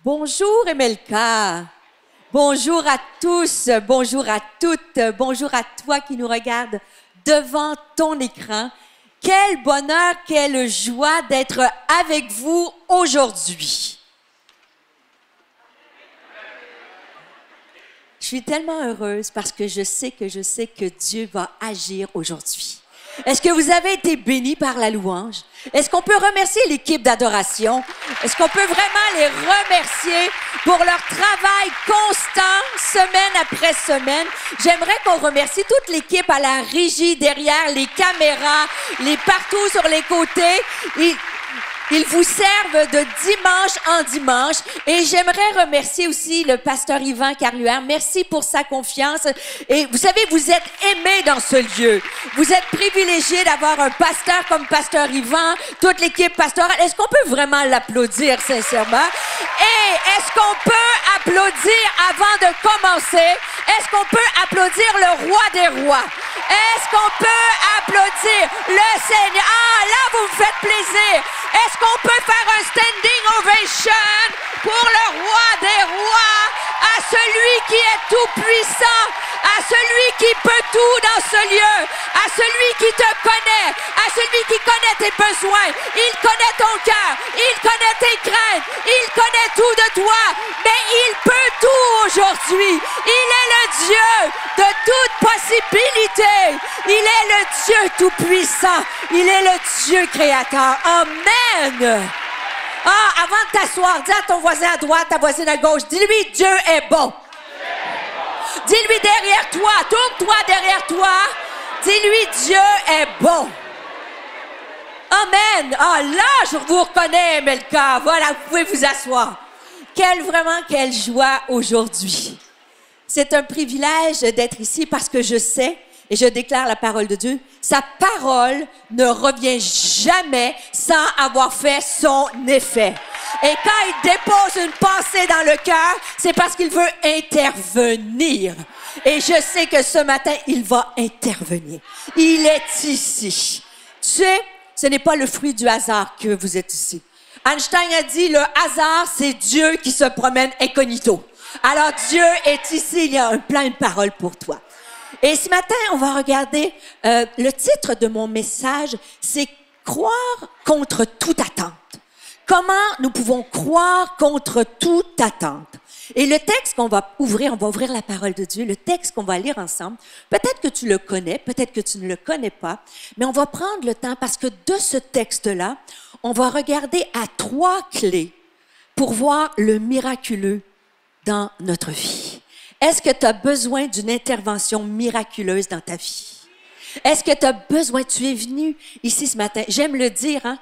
Bonjour Emelka. Bonjour à tous, bonjour à toutes, bonjour à toi qui nous regarde devant ton écran. Quel bonheur, quelle joie d'être avec vous aujourd'hui. Je suis tellement heureuse parce que je sais que Dieu va agir aujourd'hui. Est-ce que vous avez été bénis par la louange? Est-ce qu'on peut remercier l'équipe d'adoration? Est-ce qu'on peut vraiment les remercier pour leur travail constant, semaine après semaine? J'aimerais qu'on remercie toute l'équipe à la régie, derrière les caméras, les partout sur les côtés. Ils vous servent de dimanche en dimanche. Et j'aimerais remercier aussi le pasteur Yvan Carluère. Merci pour sa confiance. Et vous savez, vous êtes aimés dans ce lieu. Vous êtes privilégiés d'avoir un pasteur comme pasteur Yvan, toute l'équipe pastorale. Est-ce qu'on peut vraiment l'applaudir sincèrement? Et est-ce qu'on peut applaudir avant de commencer? Est-ce qu'on peut applaudir le roi des rois? Est-ce qu'on peut applaudir le Seigneur? Ah, là, vous me faites plaisir. Est-ce qu'on peut faire un standing ovation pour le roi des rois, à celui qui est tout puissant, à celui qui peut tout dans ce lieu, à celui qui te connaît, à celui qui connaît tes besoins. Il connaît ton cœur, il connaît tes craintes, il connaît tout de toi, mais il peut tout aujourd'hui. Il est le Dieu de toute possibilité. Il est le Dieu tout-puissant. Il est le Dieu créateur. Amen. Ah, avant de t'asseoir, dis à ton voisin à droite, ta voisine à gauche, dis-lui, Dieu est bon. Dis-lui derrière toi, tourne-toi derrière toi. Dis-lui, Dieu est bon. Amen. Ah, là, je vous reconnais, Melka. Voilà, vous pouvez vous asseoir. Quelle joie aujourd'hui. C'est un privilège d'être ici parce que je sais, et je déclare la parole de Dieu, sa parole ne revient jamais sans avoir fait son effet. Et quand il dépose une pensée dans le cœur, c'est parce qu'il veut intervenir. Et je sais que ce matin, il va intervenir. Il est ici. Tu sais, ce n'est pas le fruit du hasard que vous êtes ici. Einstein a dit, le hasard, c'est Dieu qui se promène incognito. Alors Dieu est ici, il y a un plan, une parole pour toi. Et ce matin, on va regarder, le titre de mon message, c'est « Croire contre toute attente ». Comment nous pouvons croire contre toute attente? Et le texte qu'on va ouvrir la parole de Dieu, le texte qu'on va lire ensemble, peut-être que tu le connais, peut-être que tu ne le connais pas, mais on va prendre le temps parce que de ce texte-là, on va regarder à 3 clés pour voir le miraculeux dans notre vie. Est-ce que tu as besoin d'une intervention miraculeuse dans ta vie? Est-ce que tu as besoin, tu es venu ici ce matin, j'aime le dire, hein?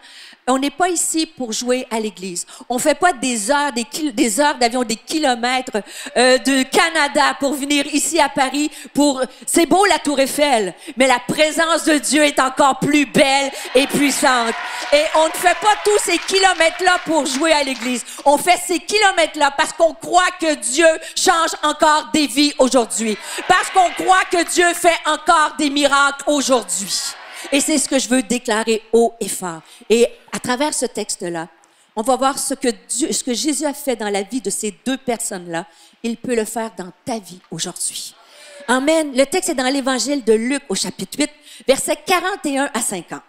On n'est pas ici pour jouer à l'église. On fait pas des heures d'avion, des kilomètres de Canada pour venir ici à Paris c'est beau la Tour Eiffel, mais la présence de Dieu est encore plus belle et puissante. Et on ne fait pas tous ces kilomètres-là pour jouer à l'église. On fait ces kilomètres-là parce qu'on croit que Dieu change encore des vies aujourd'hui. Parce qu'on croit que Dieu fait encore des miracles aujourd'hui. Et c'est ce que je veux déclarer haut et fort. Et à travers ce texte-là, on va voir ce que Jésus a fait dans la vie de ces 2 personnes-là. Il peut le faire dans ta vie aujourd'hui. Amen. Le texte est dans l'Évangile de Luc au chapitre 8, versets 41 à 50.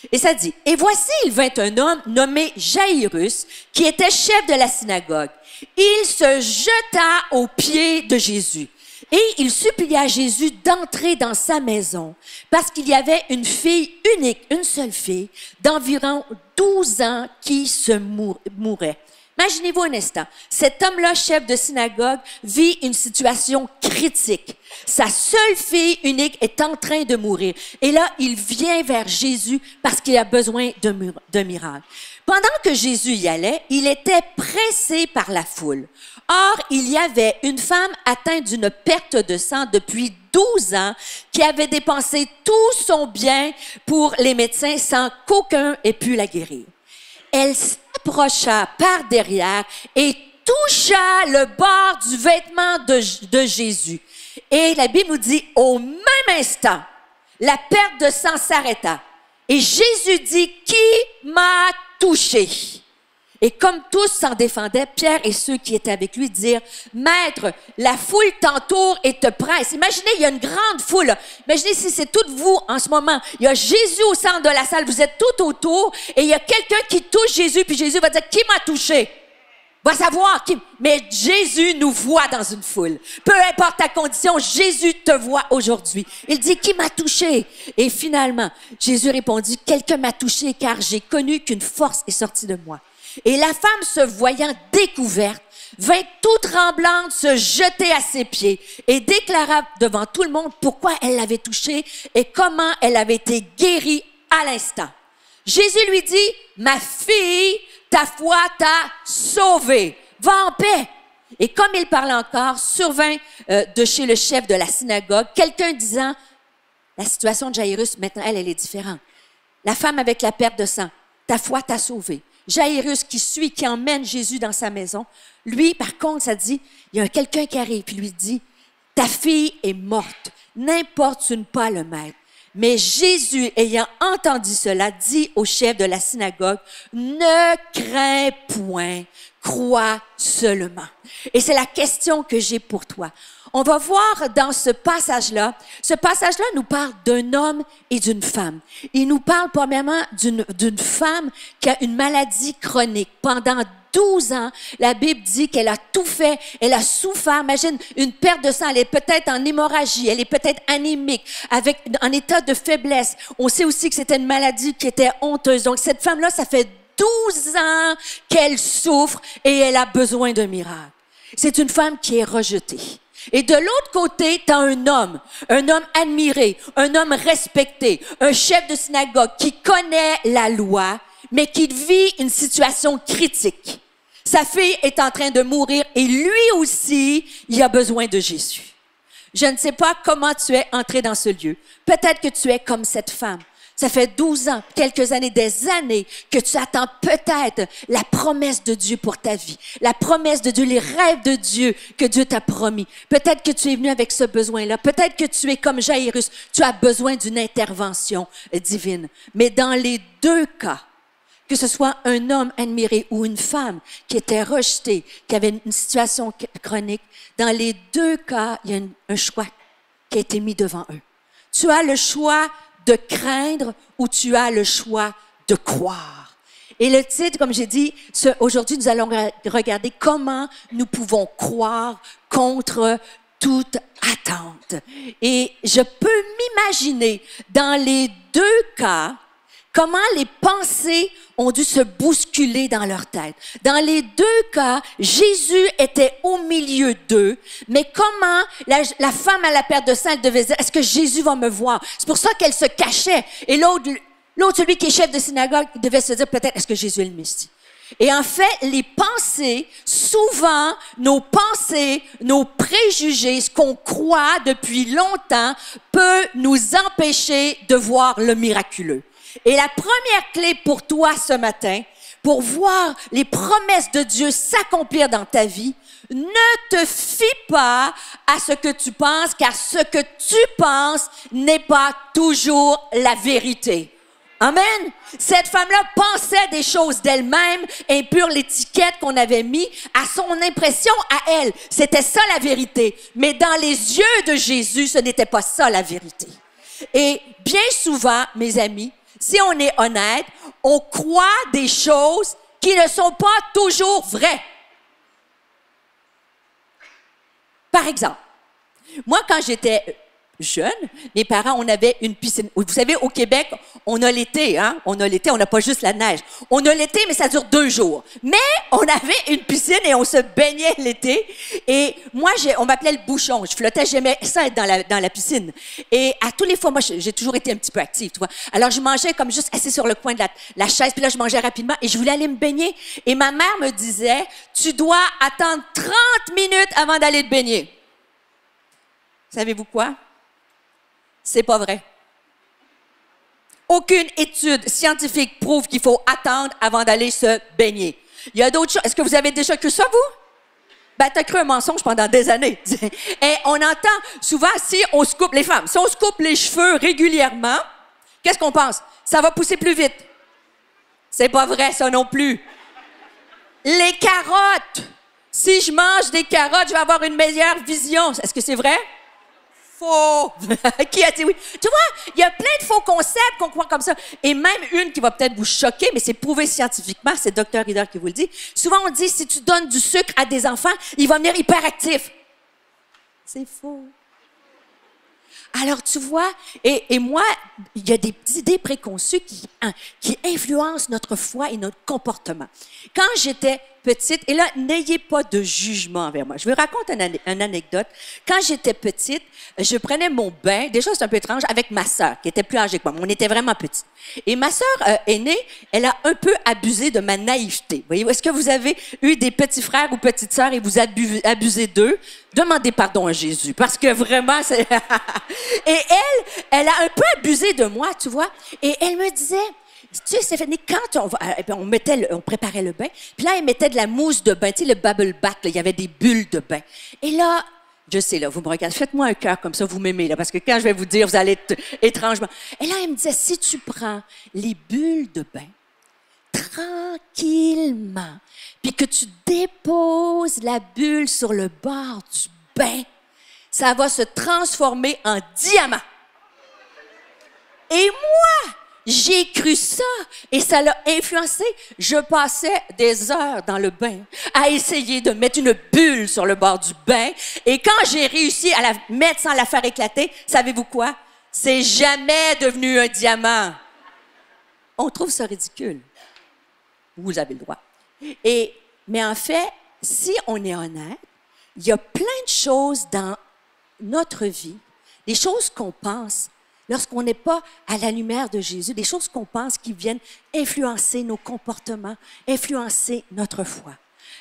Et ça dit, « Et voici, il vint un homme nommé Jaïrus, qui était chef de la synagogue. Il se jeta aux pieds de Jésus. Et il supplia Jésus d'entrer dans sa maison parce qu'il y avait une fille unique, une seule fille, d'environ 12 ans qui se mourait. Imaginez-vous un instant. Cet homme-là, chef de synagogue, vit une situation critique. Sa seule fille unique est en train de mourir. Et là, il vient vers Jésus parce qu'il a besoin d'un miracle. Pendant que Jésus y allait, il était pressé par la foule. Or, il y avait une femme atteinte d'une perte de sang depuis 12 ans qui avait dépensé tout son bien pour les médecins sans qu'aucun ait pu la guérir. Elle s'approcha par derrière et toucha le bord du vêtement de Jésus. Et la Bible nous dit, au même instant, la perte de sang s'arrêta. Et Jésus dit, « Qui m'a touché? » Et comme tous s'en défendaient, Pierre et ceux qui étaient avec lui dirent, « Maître, la foule t'entoure et te presse. » Imaginez, il y a une grande foule. Là. Imaginez si c'est toutes vous en ce moment. Il y a Jésus au centre de la salle, vous êtes tout autour et il y a quelqu'un qui touche Jésus, puis Jésus va dire, « Qui m'a touché? » Va savoir qui. Mais Jésus nous voit dans une foule. Peu importe ta condition, Jésus te voit aujourd'hui. Il dit, qui m'a touché? Et finalement, Jésus répondit, quelqu'un m'a touché car j'ai connu qu'une force est sortie de moi. Et la femme, se voyant découverte, vint toute tremblante se jeter à ses pieds et déclara devant tout le monde pourquoi elle l'avait touché et comment elle avait été guérie à l'instant. Jésus lui dit, ma fille, ta foi t'a sauvée. Va en paix. Et comme il parlait encore, survint de chez le chef de la synagogue quelqu'un disant, la situation de Jairus, maintenant, elle est différente. La femme avec la perte de sang, ta foi t'a sauvée. Jairus qui emmène Jésus dans sa maison, lui, par contre, ça dit, il y a quelqu'un qui arrive puis lui dit, ta fille est morte, n'importune pas le maître. Mais Jésus, ayant entendu cela, dit au chef de la synagogue, ne crains point, crois seulement. Et c'est la question que j'ai pour toi. On va voir dans ce passage-là nous parle d'un homme et d'une femme. Il nous parle premièrement d'une femme qui a une maladie chronique. Pendant 12 ans, la Bible dit qu'elle a tout fait, elle a souffert. Imagine une perte de sang, elle est peut-être en hémorragie, elle est peut-être anémique, en état de faiblesse. On sait aussi que c'était une maladie qui était honteuse. Donc cette femme-là, ça fait 12 ans qu'elle souffre et elle a besoin d'un miracle. C'est une femme qui est rejetée. Et de l'autre côté, tu as un homme admiré, un homme respecté, un chef de synagogue qui connaît la loi, mais qui vit une situation critique. Sa fille est en train de mourir et lui aussi, il a besoin de Jésus. Je ne sais pas comment tu es entré dans ce lieu. Peut-être que tu es comme cette femme. Ça fait 12 ans, quelques années, des années que tu attends peut-être la promesse de Dieu pour ta vie. La promesse de Dieu, les rêves de Dieu que Dieu t'a promis. Peut-être que tu es venu avec ce besoin-là. Peut-être que tu es comme Jairus. Tu as besoin d'une intervention divine. Mais dans les deux cas, que ce soit un homme admiré ou une femme qui était rejetée, qui avait une situation chronique, dans les deux cas, il y a un choix qui a été mis devant eux. Tu as le choix de craindre ou tu as le choix de croire. Et le titre, comme j'ai dit, aujourd'hui, nous allons regarder comment nous pouvons croire contre toute attente. Et je peux m'imaginer dans les deux cas, comment les pensées ont dû se bousculer dans leur tête. Dans les deux cas, Jésus était au milieu d'eux, mais comment la femme à la perte de sang, elle devait dire, est-ce que Jésus va me voir? C'est pour ça qu'elle se cachait. Et l'autre, celui qui est chef de synagogue, il devait se dire peut-être, est-ce que Jésus est le Messie? Et en fait, les pensées, souvent, nos pensées, nos préjugés, ce qu'on croit depuis longtemps, peut nous empêcher de voir le miraculeux. Et la première clé pour toi ce matin, pour voir les promesses de Dieu s'accomplir dans ta vie, ne te fie pas à ce que tu penses, car ce que tu penses n'est pas toujours la vérité. Amen. Cette femme-là pensait des choses d'elle-même, impure l'étiquette qu'on avait mis à son impression à elle. C'était ça la vérité. Mais dans les yeux de Jésus, ce n'était pas ça la vérité. Et bien souvent, mes amis, si on est honnête, on croit des choses qui ne sont pas toujours vraies. Par exemple, moi, quand j'étais jeune, mes parents, on avait une piscine. Vous savez, au Québec, on a l'été, hein? On a l'été, on n'a pas juste la neige. On a l'été, mais ça dure 2 jours. Mais on avait une piscine et on se baignait l'été. Et moi, on m'appelait le bouchon. Je flottais, j'aimais ça être dans la piscine. Et à tous les fois, moi, j'ai toujours été un petit peu active, tu vois. Alors, je mangeais comme juste assis sur le coin de la chaise, puis là, je mangeais rapidement et je voulais aller me baigner. Et ma mère me disait, tu dois attendre 30 minutes avant d'aller te baigner. Savez-vous quoi? C'est pas vrai. Aucune étude scientifique prouve qu'il faut attendre avant d'aller se baigner. Il y a d'autres choses. Est-ce que vous avez déjà cru ça, vous? Ben, t'as cru un mensonge pendant des années. Et on entend souvent, si on se coupe, les femmes, si on se coupe les cheveux régulièrement, qu'est-ce qu'on pense? Ça va pousser plus vite. C'est pas vrai, ça non plus. Les carottes. Si je mange des carottes, je vais avoir une meilleure vision. Est-ce que c'est vrai? Faux. Qui a dit oui? Tu vois, il y a plein de faux concepts qu'on croit comme ça. Et même une qui va peut-être vous choquer, mais c'est prouvé scientifiquement, c'est Dr. Reader qui vous le dit. Souvent, on dit, si tu donnes du sucre à des enfants, ils vont venir hyperactifs. C'est faux. Alors, tu vois, et moi, il y a des idées préconçues qui influencent notre foi et notre comportement. Quand j'étais petite, et là, n'ayez pas de jugement envers moi. Je vous raconte une anecdote. Quand j'étais petite, je prenais mon bain, déjà c'est un peu étrange, avec ma sœur, qui était plus âgée que moi. On était vraiment petits. Et ma sœur aînée, elle a un peu abusé de ma naïveté. Voyez, est-ce que vous avez eu des petits frères ou petites sœurs et vous abusez d'eux? Demandez pardon à Jésus, parce que vraiment, c'est... Et elle a un peu abusé de moi, tu vois. Et elle me disait... Tu sais, Stéphanie, quand on préparait le bain, puis là, elle mettait de la mousse de bain, tu sais, le bubble bath, il y avait des bulles de bain. Et là, je sais, là, vous me regardez, faites-moi un cœur comme ça, vous m'aimez, là, parce que quand je vais vous dire, vous allez être étrangement. Et là, elle me disait, si tu prends les bulles de bain, tranquillement, puis que tu déposes la bulle sur le bord du bain, ça va se transformer en diamant. Et moi, j'ai cru ça et ça l'a influencé. Je passais des heures dans le bain à essayer de mettre une bulle sur le bord du bain. Et quand j'ai réussi à la mettre sans la faire éclater, savez-vous quoi? C'est jamais devenu un diamant. On trouve ça ridicule. Vous avez le droit. Mais en fait, si on est honnête, il y a plein de choses dans notre vie, des choses qu'on pense, lorsqu'on n'est pas à la lumière de Jésus, des choses qu'on pense qui viennent influencer nos comportements, influencer notre foi.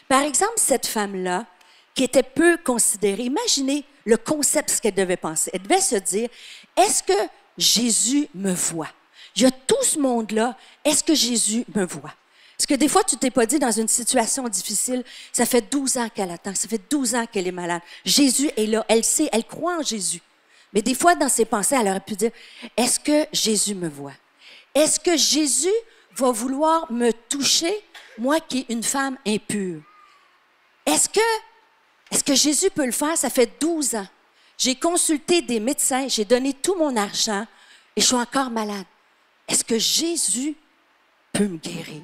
Par exemple, cette femme-là, qui était peu considérée, imaginez le concept, ce qu'elle devait penser. Elle devait se dire, est-ce que Jésus me voit? Il y a tout ce monde-là, est-ce que Jésus me voit? Parce que des fois, tu t'es pas dit dans une situation difficile, ça fait 12 ans qu'elle attend, ça fait 12 ans qu'elle est malade. Jésus est là, elle sait, elle croit en Jésus. Mais des fois, dans ses pensées, elle aurait pu dire, est-ce que Jésus me voit? Est-ce que Jésus va vouloir me toucher, moi qui est une femme impure? Est-ce que Jésus peut le faire? Ça fait 12 ans. J'ai consulté des médecins, j'ai donné tout mon argent et je suis encore malade. Est-ce que Jésus peut me guérir?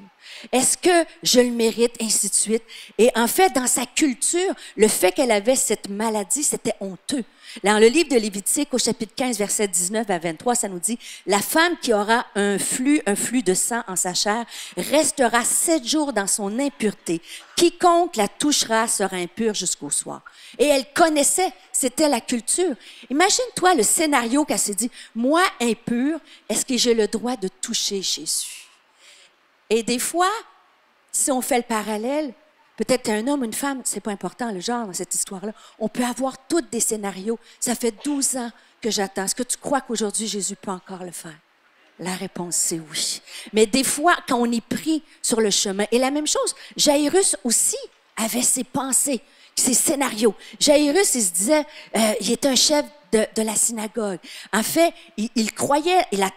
Est-ce que je le mérite, ainsi de suite? Et en fait, dans sa culture, le fait qu'elle avait cette maladie, c'était honteux. Dans le livre de Lévitique, au chapitre 15, versets 19 à 23, ça nous dit, « La femme qui aura un flux de sang en sa chair restera 7 jours dans son impureté. Quiconque la touchera sera impur jusqu'au soir. » Et elle connaissait, c'était la culture. Imagine-toi le scénario qu'elle s'est dit, « Moi, impure, est-ce que j'ai le droit de toucher Jésus? » Et des fois, si on fait le parallèle, peut-être un homme, une femme, c'est pas important le genre dans cette histoire-là. On peut avoir tous des scénarios. Ça fait 12 ans que j'attends. Est-ce que tu crois qu'aujourd'hui, Jésus peut encore le faire? La réponse, c'est oui. Mais des fois, quand on est pris sur le chemin, et la même chose, Jairus aussi avait ses pensées, ses scénarios. Jairus, il se disait, il est un chef de la synagogue. En fait, il croyait, et la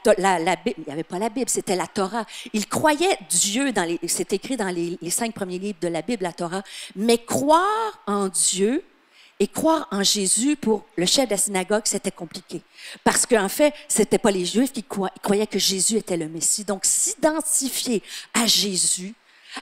Bible, il n'y avait pas la Bible, c'était la Torah. Il croyait Dieu, c'est écrit dans les 5 premiers livres de la Bible, la Torah, mais croire en Dieu et croire en Jésus pour le chef de la synagogue, c'était compliqué. Parce qu'en fait, c'était pas les Juifs qui croyaient que Jésus était le Messie. Donc, s'identifier à Jésus,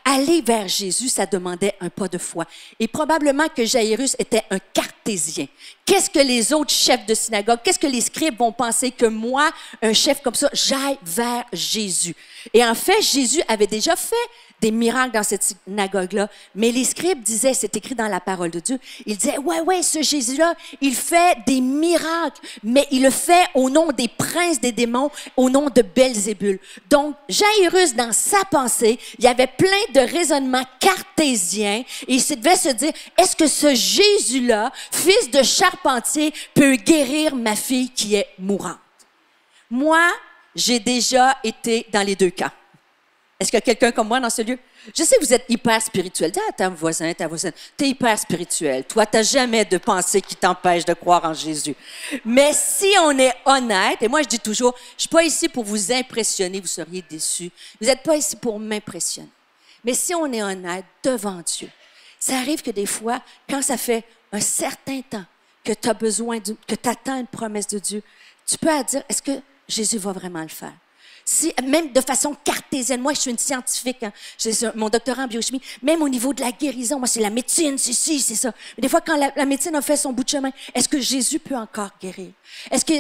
aller vers Jésus, ça demandait un pas de foi. Et probablement que Jairus était un cartésien. Qu'est-ce que les autres chefs de synagogue, qu'est-ce que les scribes vont penser que moi, un chef comme ça, j'aille vers Jésus? Et en fait, Jésus avait déjà fait des miracles dans cette synagogue-là. Mais les scribes disaient, c'est écrit dans la parole de Dieu, ils disaient, ouais, ce Jésus-là, il fait des miracles, mais il le fait au nom des princes des démons, au nom de Belzébul. Donc, Jairus, dans sa pensée, il y avait plein de raisonnements cartésiens et il devait se dire, est-ce que ce Jésus-là, fils de charpentier, peut guérir ma fille qui est mourante? Moi, j'ai déjà été dans les deux cas. Est-ce qu'il y a quelqu'un comme moi dans ce lieu? Je sais que vous êtes hyper spirituel. Dis à ta voisine, t'es hyper spirituel. Toi, t'as jamais de pensée qui t'empêche de croire en Jésus. Mais si on est honnête, et moi je dis toujours, je suis pas ici pour vous impressionner, vous seriez déçus. Vous n'êtes pas ici pour m'impressionner. Mais si on est honnête devant Dieu, ça arrive que des fois, quand ça fait un certain temps que tu as besoin, que tu attends une promesse de Dieu, tu peux dire, est-ce que Jésus va vraiment le faire? Si, même de façon cartésienne, moi je suis une scientifique, hein, j'ai mon doctorat en biochimie, même au niveau de la guérison, moi c'est la médecine, c'est ci, c'est ça. Mais des fois quand la médecine a fait son bout de chemin, est-ce que Jésus peut encore guérir? Est-ce que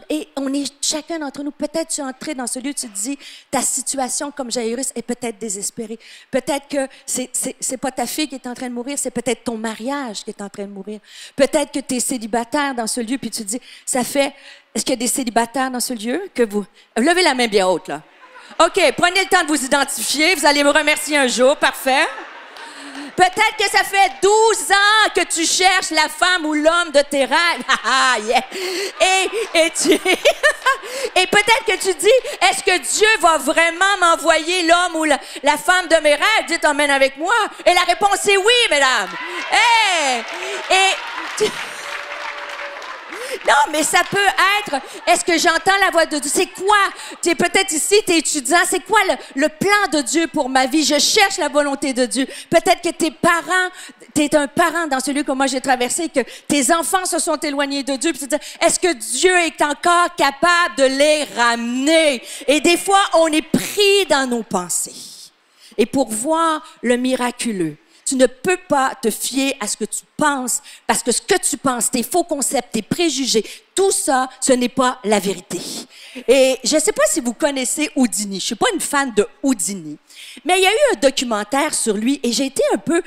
et on est chacun d'entre nous, peut-être tu es entré dans ce lieu, tu te dis, ta situation comme Jairus est peut-être désespérée. Peut-être que c'est pas ta fille qui est en train de mourir, c'est peut-être ton mariage qui est en train de mourir. Peut-être que tu es célibataire dans ce lieu, puis tu te dis, est-ce qu'il y a des célibataires dans ce lieu? Levez la main bien haute, là. OK, prenez le temps de vous identifier. Vous allez me remercier un jour. Parfait. Peut-être que ça fait 12 ans que tu cherches la femme ou l'homme de tes rêves. Yeah. Et peut-être que tu dis, est-ce que Dieu va vraiment m'envoyer l'homme ou la femme de mes rêves? Dieu t'emmène avec moi. Et la réponse est oui, mesdames. Hey! Non, mais ça peut être, est-ce que j'entends la voix de Dieu? C'est quoi? Tu es peut-être ici, tu es étudiant. C'est quoi le plan de Dieu pour ma vie? Je cherche la volonté de Dieu. Peut-être que tes parents, tu es un parent dans celui que moi j'ai traversé, que tes enfants se sont éloignés de Dieu. Puis tu te dis, est-ce que Dieu est encore capable de les ramener? Et des fois, on est pris dans nos pensées. Et pour voir le miraculeux, tu ne peux pas te fier à ce que tu penses, parce que ce que tu penses, tes faux concepts, tes préjugés, tout ça, ce n'est pas la vérité. Et je ne sais pas si vous connaissez Houdini. Je ne suis pas une fan de Houdini, mais il y a eu un documentaire sur lui et j'ai été un peu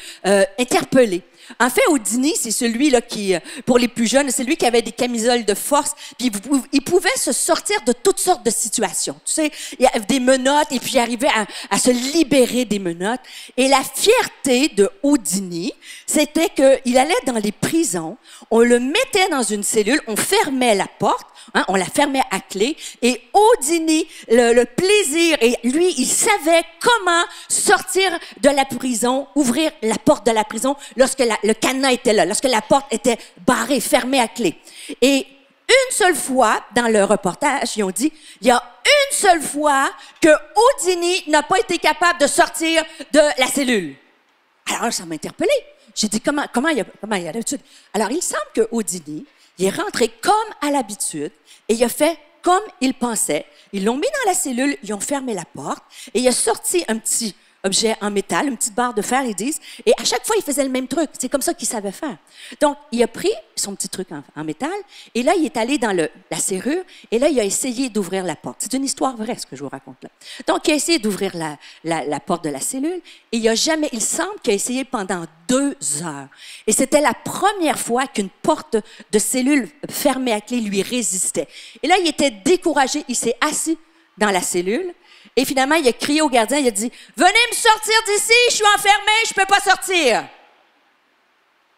interpellée. En fait, Houdini, c'est celui-là qui, pour les plus jeunes, c'est lui qui avait des camisoles de force, puis il pouvait se sortir de toutes sortes de situations. Tu sais, il y avait des menottes, et puis il arrivait à se libérer des menottes. Et la fierté de Houdini, c'était qu'il allait dans les prisons, on le mettait dans une cellule, on fermait la porte, hein, on la fermait à clé, et Houdini, le plaisir, et lui, il savait comment sortir de la prison, ouvrir la porte de la prison lorsque le cadenas était là, lorsque la porte était barrée, fermée à clé. Et une seule fois, dans le reportage, ils ont dit, il y a une seule fois que Houdini n'a pas été capable de sortir de la cellule. Alors, ça m'a interpellée. J'ai dit, comment il y a l'habitude? Alors, il semble que Houdini, il est rentré comme à l'habitude et il a fait comme il pensait. Ils l'ont mis dans la cellule, ils ont fermé la porte et il a sorti un petit objet en métal, une petite barre de fer, ils disent, et à chaque fois, il faisait le même truc. C'est comme ça qu'il savait faire. Donc, il a pris son petit truc en métal, et là, il est allé dans la serrure, et là, il a essayé d'ouvrir la porte. C'est une histoire vraie, ce que je vous raconte là. Donc, il a essayé d'ouvrir la porte de la cellule, et il semble qu'il a essayé pendant 2 heures. Et c'était la première fois qu'une porte de cellule fermée à clé lui résistait. Et là, il était découragé, il s'est assis dans la cellule, et finalement, il a crié au gardien, il a dit, « Venez me sortir d'ici, je suis enfermé, je ne peux pas sortir. »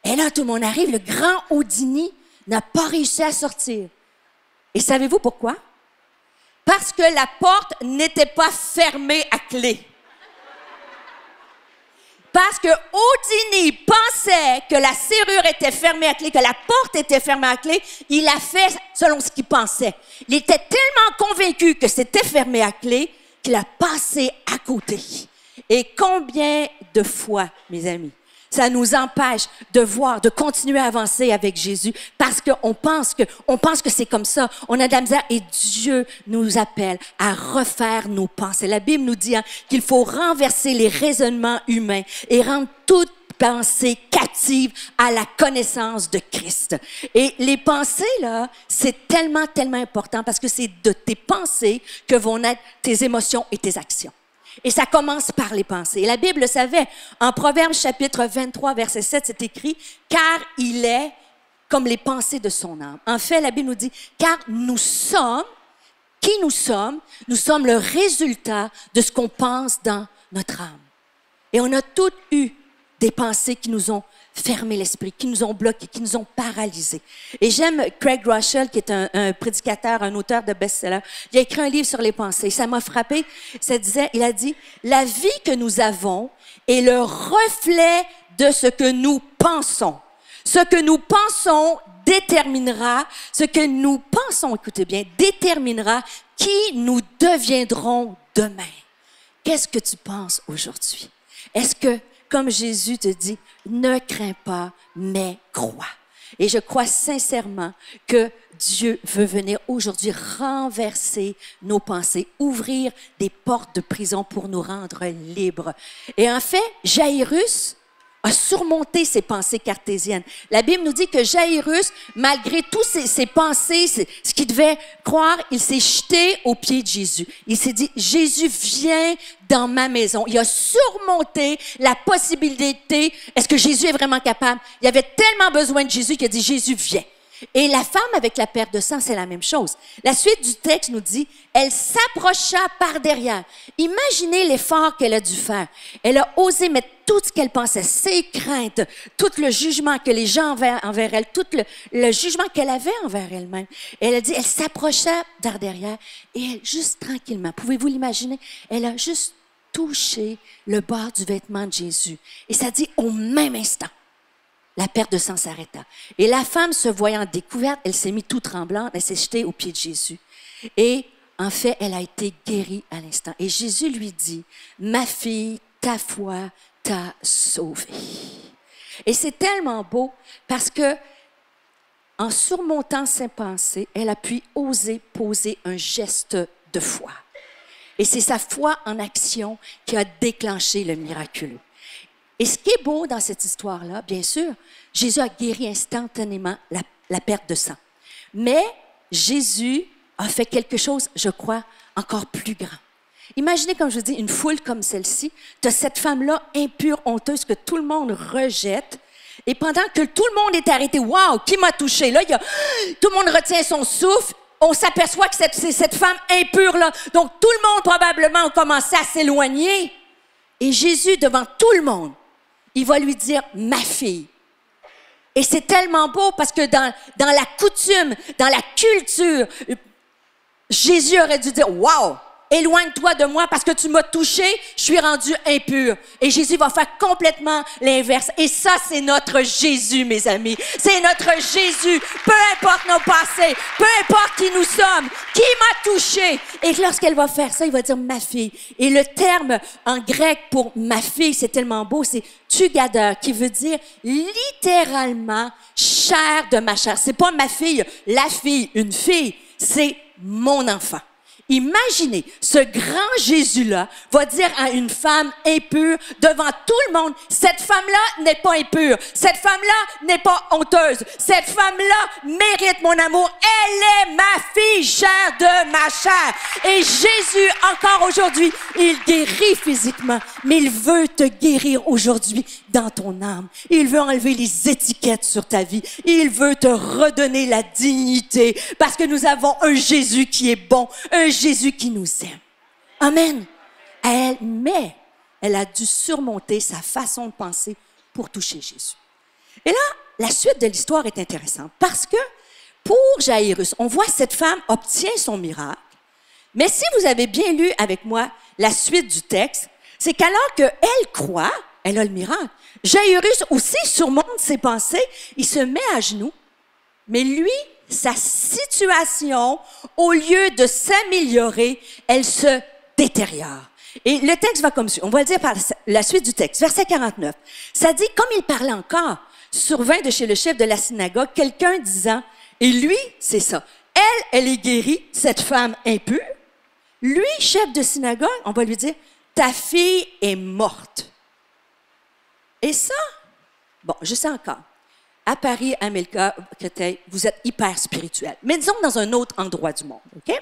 Et là, tout le monde arrive, le grand Houdini n'a pas réussi à sortir. Et savez-vous pourquoi? Parce que la porte n'était pas fermée à clé. Parce que Houdini pensait que la serrure était fermée à clé, que la porte était fermée à clé, il a fait selon ce qu'il pensait. Il était tellement convaincu que c'était fermé à clé qu'il a passé à côté. Et combien de fois, mes amis, ça nous empêche de voir, de continuer à avancer avec Jésus parce qu'on pense que c'est comme ça. On a de la misère et Dieu nous appelle à refaire nos pensées. La Bible nous dit qu'il faut renverser les raisonnements humains et rendre toute pensée captive à la connaissance de Christ. Et les pensées, là, c'est tellement, tellement important parce que c'est de tes pensées que vont naître tes émotions et tes actions. Et ça commence par les pensées. Et la Bible le savait. En Proverbes chapitre 23, verset 7, c'est écrit « Car il est comme les pensées de son âme ». En fait, la Bible nous dit « Car nous sommes, qui nous sommes le résultat de ce qu'on pense dans notre âme. » Et on a toutes eu des pensées qui nous ont fermé l'esprit, qui nous ont bloqués, qui nous ont paralysés. Et j'aime Craig Rochelle, qui est un prédicateur, un auteur de best-seller. Il a écrit un livre sur les pensées. Ça m'a frappé. Il a dit, la vie que nous avons est le reflet de ce que nous pensons. Ce que nous pensons déterminera qui nous deviendrons demain. Qu'est-ce que tu penses aujourd'hui? est-ce que, comme Jésus te dit, ne crains pas, mais crois. Et je crois sincèrement que Dieu veut venir aujourd'hui renverser nos pensées, ouvrir des portes de prison pour nous rendre libres. Et en fait, Jairus a surmonté ses pensées cartésiennes. La Bible nous dit que Jairus, malgré toutes ses pensées, ce qu'il devait croire, il s'est jeté aux pieds de Jésus. Il s'est dit, Jésus, viens dans ma maison. Il a surmonté la possibilité, est-ce que Jésus est vraiment capable? Il avait tellement besoin de Jésus qu'il a dit, Jésus, viens. Et la femme avec la perte de sang, c'est la même chose. La suite du texte nous dit, elle s'approcha par derrière. Imaginez l'effort qu'elle a dû faire. Elle a osé mettre tout ce qu'elle pensait, ses craintes, tout le jugement que les gens avaient envers elle, tout le jugement qu'elle avait envers elle-même. Elle a dit, elle s'approcha par derrière et elle, juste tranquillement, pouvez-vous l'imaginer? Elle a juste touché le bord du vêtement de Jésus. Et ça dit, au même instant, la perte de sang s'arrêta. Et la femme, se voyant découverte, elle s'est mise toute tremblante, elle s'est jetée aux pieds de Jésus. Et en fait, elle a été guérie à l'instant. Et Jésus lui dit, ma fille, ta foi t'a sauvée. Et c'est tellement beau parce que, en surmontant ses pensées, elle a pu oser poser un geste de foi. Et c'est sa foi en action qui a déclenché le miraculeux. Et ce qui est beau dans cette histoire-là, bien sûr, Jésus a guéri instantanément la perte de sang. Mais Jésus a fait quelque chose, je crois, encore plus grand. Imaginez, comme je vous dis, une foule comme celle-ci. Tu as cette femme-là impure, honteuse, que tout le monde rejette. Et pendant que tout le monde est arrêté, « Wow, qui m'a touché? » Là, tout le monde retient son souffle. On s'aperçoit que c'est cette femme impure-là. Donc, tout le monde, probablement, a commencé à s'éloigner. Et Jésus, devant tout le monde, il va lui dire « ma fille ». Et c'est tellement beau parce que dans la coutume, dans la culture, Jésus aurait dû dire « wow, éloigne-toi de moi parce que tu m'as touché, je suis rendu impur ». Et Jésus va faire complètement l'inverse. Et ça, c'est notre Jésus, mes amis. C'est notre Jésus. Peu importe nos passés, peu importe qui nous sommes, qui m'a touché. Et lorsqu'elle va faire ça, il va dire « ma fille ». Et le terme en grec pour « ma fille », c'est tellement beau, c'est « tugader », qui veut dire littéralement « chair de ma chair ». C'est pas ma fille, la fille, une fille, c'est mon enfant. Imaginez, ce grand Jésus-là va dire à une femme impure devant tout le monde, cette femme-là n'est pas impure, cette femme-là n'est pas honteuse, cette femme-là mérite mon amour, elle est ma fille, chair de ma chair. Et Jésus, encore aujourd'hui, il guérit physiquement, mais il veut te guérir aujourd'hui dans ton âme. Il veut enlever les étiquettes sur ta vie. Il veut te redonner la dignité parce que nous avons un Jésus qui est bon, un Jésus qui nous aime. Amen. Mais elle a dû surmonter sa façon de penser pour toucher Jésus. Et là, la suite de l'histoire est intéressante parce que pour Jairus, on voit cette femme obtient son miracle. Mais si vous avez bien lu avec moi la suite du texte, c'est qu'alors qu'elle croit, elle a le miracle. Jairus aussi surmonte ses pensées, il se met à genoux, mais lui, sa situation, au lieu de s'améliorer, elle se détériore. Et le texte va comme suit. On va le dire par la suite du texte. Verset 49. Ça dit, comme il parlait encore, survint de chez le chef de la synagogue quelqu'un disant, et lui, c'est ça, elle est guérie, cette femme impure. Lui, chef de synagogue, on va lui dire, ta fille est morte. Et ça, bon, je sais encore. À Paris, à Melka, vous êtes hyper spirituel. Mais disons dans un autre endroit du monde, OK?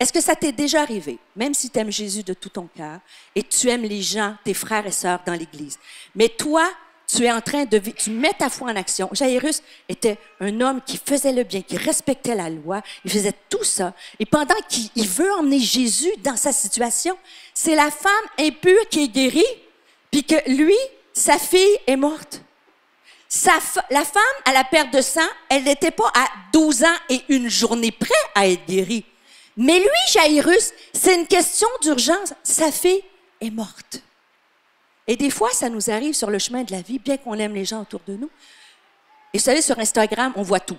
Est-ce que ça t'est déjà arrivé, même si tu aimes Jésus de tout ton cœur et tu aimes les gens, tes frères et sœurs dans l'Église, mais toi, tu es en train de vivre, tu mets ta foi en action. Jairus était un homme qui faisait le bien, qui respectait la loi, il faisait tout ça. Et pendant qu'il veut emmener Jésus dans sa situation, c'est la femme impure qui est guérie, puis que lui, sa fille est morte. La femme, à la perte de sang, elle n'était pas à 12 ans et une journée près à être guérie. Mais lui, Jairus, c'est une question d'urgence. Sa fille est morte. Et des fois, ça nous arrive sur le chemin de la vie, bien qu'on aime les gens autour de nous. Et vous savez, sur Instagram, on voit tout.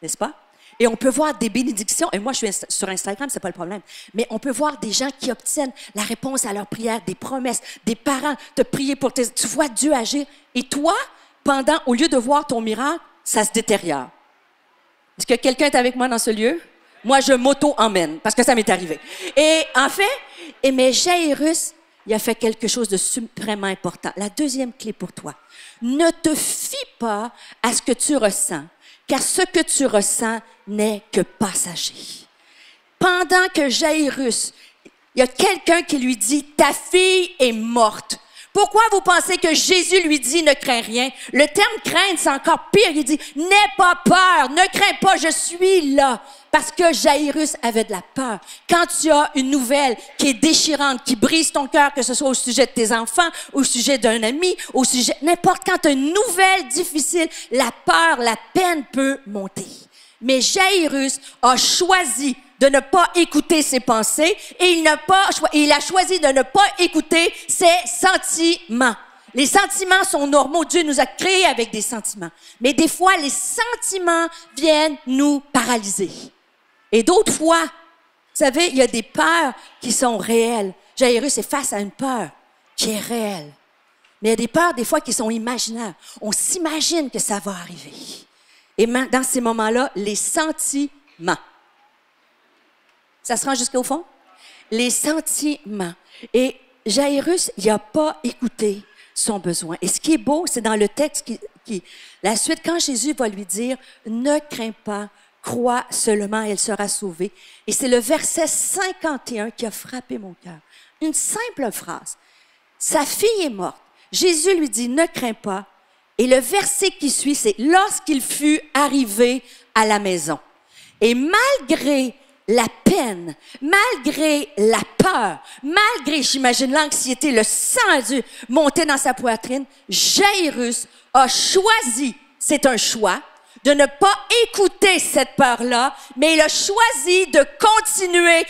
N'est-ce pas? Et on peut voir des bénédictions. Et moi, je suis sur Instagram, c'est pas le problème. Mais on peut voir des gens qui obtiennent la réponse à leurs prières, des promesses, des parents te prier pour tes... Tu vois Dieu agir. Et toi, au lieu de voir ton miracle, ça se détériore. Est-ce que quelqu'un est avec moi dans ce lieu? Moi, je m'auto-emmène parce que ça m'est arrivé. Et en fait, mais Jairus, il a fait quelque chose de suprêmement important. La deuxième clé pour toi. Ne te fie pas à ce que tu ressens, car ce que tu ressens n'est que passager. Pendant que Jairus, il y a quelqu'un qui lui dit, ta fille est morte. Pourquoi vous pensez que Jésus lui dit ne crains rien? Le terme craindre, c'est encore pire. Il dit, n'aie pas peur, ne crains pas, je suis là. Parce que Jairus avait de la peur. Quand tu as une nouvelle qui est déchirante, qui brise ton cœur, que ce soit au sujet de tes enfants, au sujet d'un ami, au sujet, n'importe quand tu as une nouvelle difficile, la peur, la peine peut monter. Mais Jairus a choisi de ne pas écouter ses pensées et il a choisi de ne pas écouter ses sentiments. Les sentiments sont normaux. Dieu nous a créés avec des sentiments. Mais des fois, les sentiments viennent nous paralyser. Et d'autres fois, vous savez, il y a des peurs qui sont réelles. Jairus est face à une peur qui est réelle. Mais il y a des peurs, des fois, qui sont imaginaires. On s'imagine que ça va arriver. Et dans ces moments-là, les sentiments. Ça se rend jusqu'au fond? Les sentiments. Et Jairus, il n'a pas écouté son besoin. Et ce qui est beau, c'est dans le texte la suite, quand Jésus va lui dire, ne crains pas, crois seulement, elle sera sauvée. Et c'est le verset 51 qui a frappé mon cœur. Une simple phrase. Sa fille est morte. Jésus lui dit, ne crains pas. Et le verset qui suit, c'est lorsqu'il fut arrivé à la maison. Et malgré la peine, malgré la peur, malgré, j'imagine, l'anxiété, le sang dû monter dans sa poitrine, Jairus a choisi, c'est un choix, de ne pas écouter cette peur-là, mais il a choisi de continuer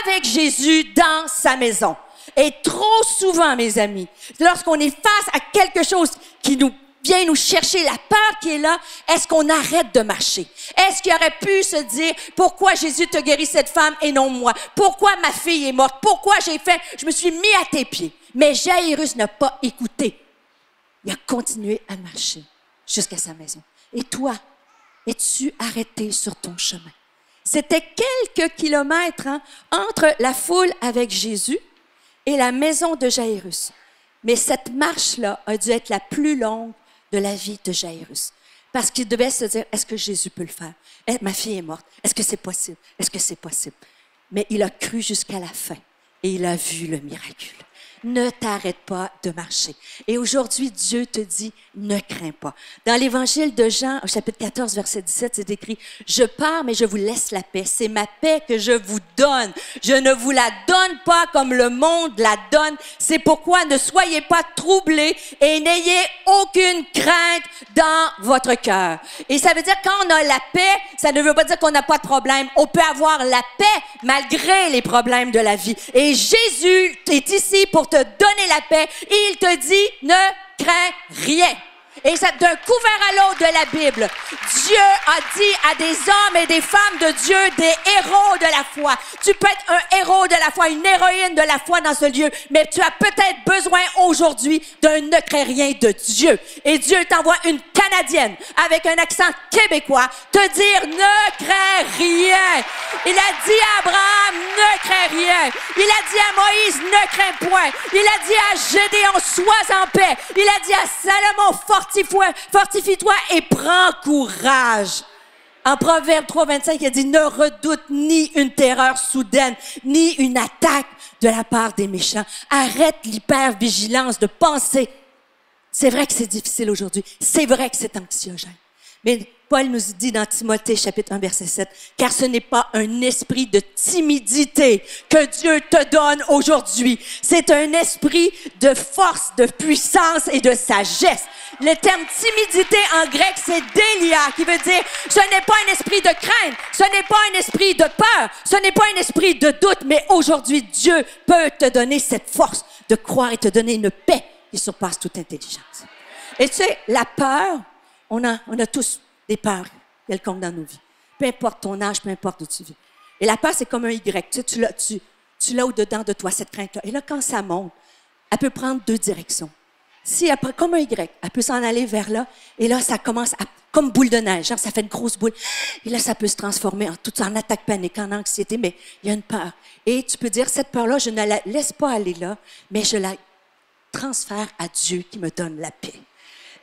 avec Jésus dans sa maison. Et trop souvent, mes amis, lorsqu'on est face à quelque chose qui vient nous chercher, la peur qui est là, est-ce qu'on arrête de marcher? Est-ce qu'il aurait pu se dire, pourquoi Jésus te guérit cette femme et non moi? Pourquoi ma fille est morte? Pourquoi je me suis mis à tes pieds? Mais Jairus n'a pas écouté. Il a continué à marcher jusqu'à sa maison. Et toi, es-tu arrêté sur ton chemin? C'était quelques kilomètres entre la foule avec Jésus et la maison de Jairus. Mais cette marche-là a dû être la plus longue de la vie de Jairus. Parce qu'il devait se dire, est-ce que Jésus peut le faire? Ma fille est morte. Est-ce que c'est possible? Est-ce que c'est possible? Mais il a cru jusqu'à la fin et il a vu le miracle. Ne t'arrête pas de marcher. Et aujourd'hui, Dieu te dit, ne crains pas. Dans l'évangile de Jean, au chapitre 14, verset 17, c'est écrit, « Je pars, mais je vous laisse la paix. C'est ma paix que je vous donne. Je ne vous la donne pas comme le monde la donne. C'est pourquoi ne soyez pas troublés et n'ayez aucune crainte dans votre cœur. » Et ça veut dire, quand on a la paix, ça ne veut pas dire qu'on n'a pas de problème. On peut avoir la paix malgré les problèmes de la vie. Et Jésus est ici pour te donner la paix et il te dit, ne crains rien. Et ça, d'un couvert à l'autre de la Bible, Dieu a dit à des hommes et des femmes de Dieu, des héros de la foi. Tu peux être un héros de la foi, une héroïne de la foi dans ce lieu, mais tu as peut-être besoin aujourd'hui d'un ne crains rien de Dieu. Et Dieu t'envoie une Canadienne avec un accent québécois te dire ne crains rien. Il a dit à Abraham, ne crains rien. Il a dit à Moïse, ne crains point. Il a dit à Gédéon, sois en paix. Il a dit à Salomon, fortifie-toi et prends courage. En Proverbe 3,25, il a dit, ne redoute ni une terreur soudaine, ni une attaque de la part des méchants. Arrête l'hypervigilance de penser. C'est vrai que c'est difficile aujourd'hui. C'est vrai que c'est anxiogène. Mais Paul nous dit dans Timothée, chapitre 1, verset 7, « Car ce n'est pas un esprit de timidité que Dieu te donne aujourd'hui. C'est un esprit de force, de puissance et de sagesse. » Le terme timidité en grec, c'est délia, qui veut dire ce n'est pas un esprit de crainte, ce n'est pas un esprit de peur, ce n'est pas un esprit de doute, mais aujourd'hui, Dieu peut te donner cette force de croire et te donner une paix qui surpasse toute intelligence. Et tu sais, la peur, on a tous des peurs quelconques dans nos vies. peu importe ton âge, peu importe où tu vis. Et la peur, c'est comme un Y. Tu l'as au-dedans de toi, cette crainte-là. Et là, quand ça monte, elle peut prendre deux directions. Si elle prend comme un Y, elle peut s'en aller vers là, et là, ça commence comme boule de neige, genre ça fait une grosse boule. Et là, ça peut se transformer en attaque panique, en anxiété, mais il y a une peur. Et tu peux dire, cette peur-là, je ne la laisse pas aller là, mais je la transfère à Dieu qui me donne la paix.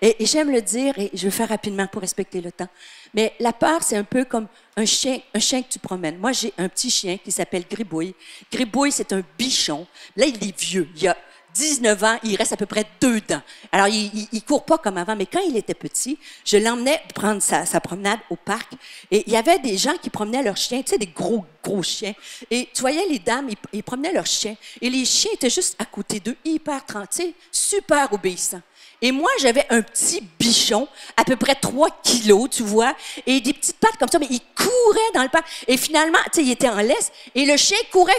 Et j'aime le dire, et je vais faire rapidement pour respecter le temps, mais la peur, c'est un peu comme un chien que tu promènes. Moi, j'ai un petit chien qui s'appelle Gribouille. Gribouille, c'est un bichon. Là, il est vieux. Il a 19 ans, il reste à peu près 2 dents. Alors, il court pas comme avant, mais quand il était petit, je l'emmenais prendre sa promenade au parc, et il y avait des gens qui promenaient leurs chiens, tu sais, des gros chiens. Et tu voyais les dames, ils promenaient leurs chiens, et les chiens étaient juste à côté d'eux, hyper tranquilles, super obéissants. Et moi, j'avais un petit bichon, à peu près 3 kilos, tu vois, et des petites pattes comme ça, mais il courait dans le parc. Et finalement, tu sais, il était en laisse, et le chien courait.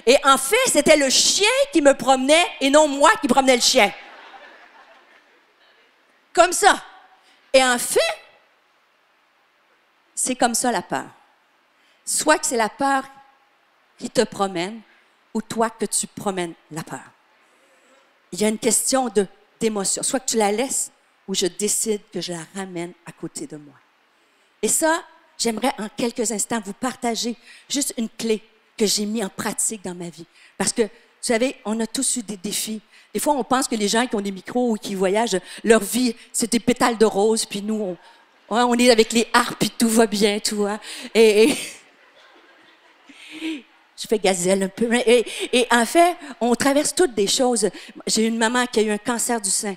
Et en fait, c'était le chien qui me promenait, et non moi qui promenais le chien. Comme ça. Et en fait, c'est comme ça la peur. Soit que c'est la peur qui te promène, ou toi que tu promènes la peur. Il y a une question d'émotion. Soit que tu la laisses ou je décide que je la ramène à côté de moi. Et ça, j'aimerais en quelques instants vous partager juste une clé que j'ai mis en pratique dans ma vie. Parce que, vous savez, on a tous eu des défis. Des fois, on pense que les gens qui ont des micros ou qui voyagent, leur vie, c'est des pétales de rose, puis nous, on est avec les harpes, puis tout va bien, tu vois. Et je fais gazelle un peu. Et en fait, on traverse toutes des choses. J'ai une maman qui a eu un cancer du sein.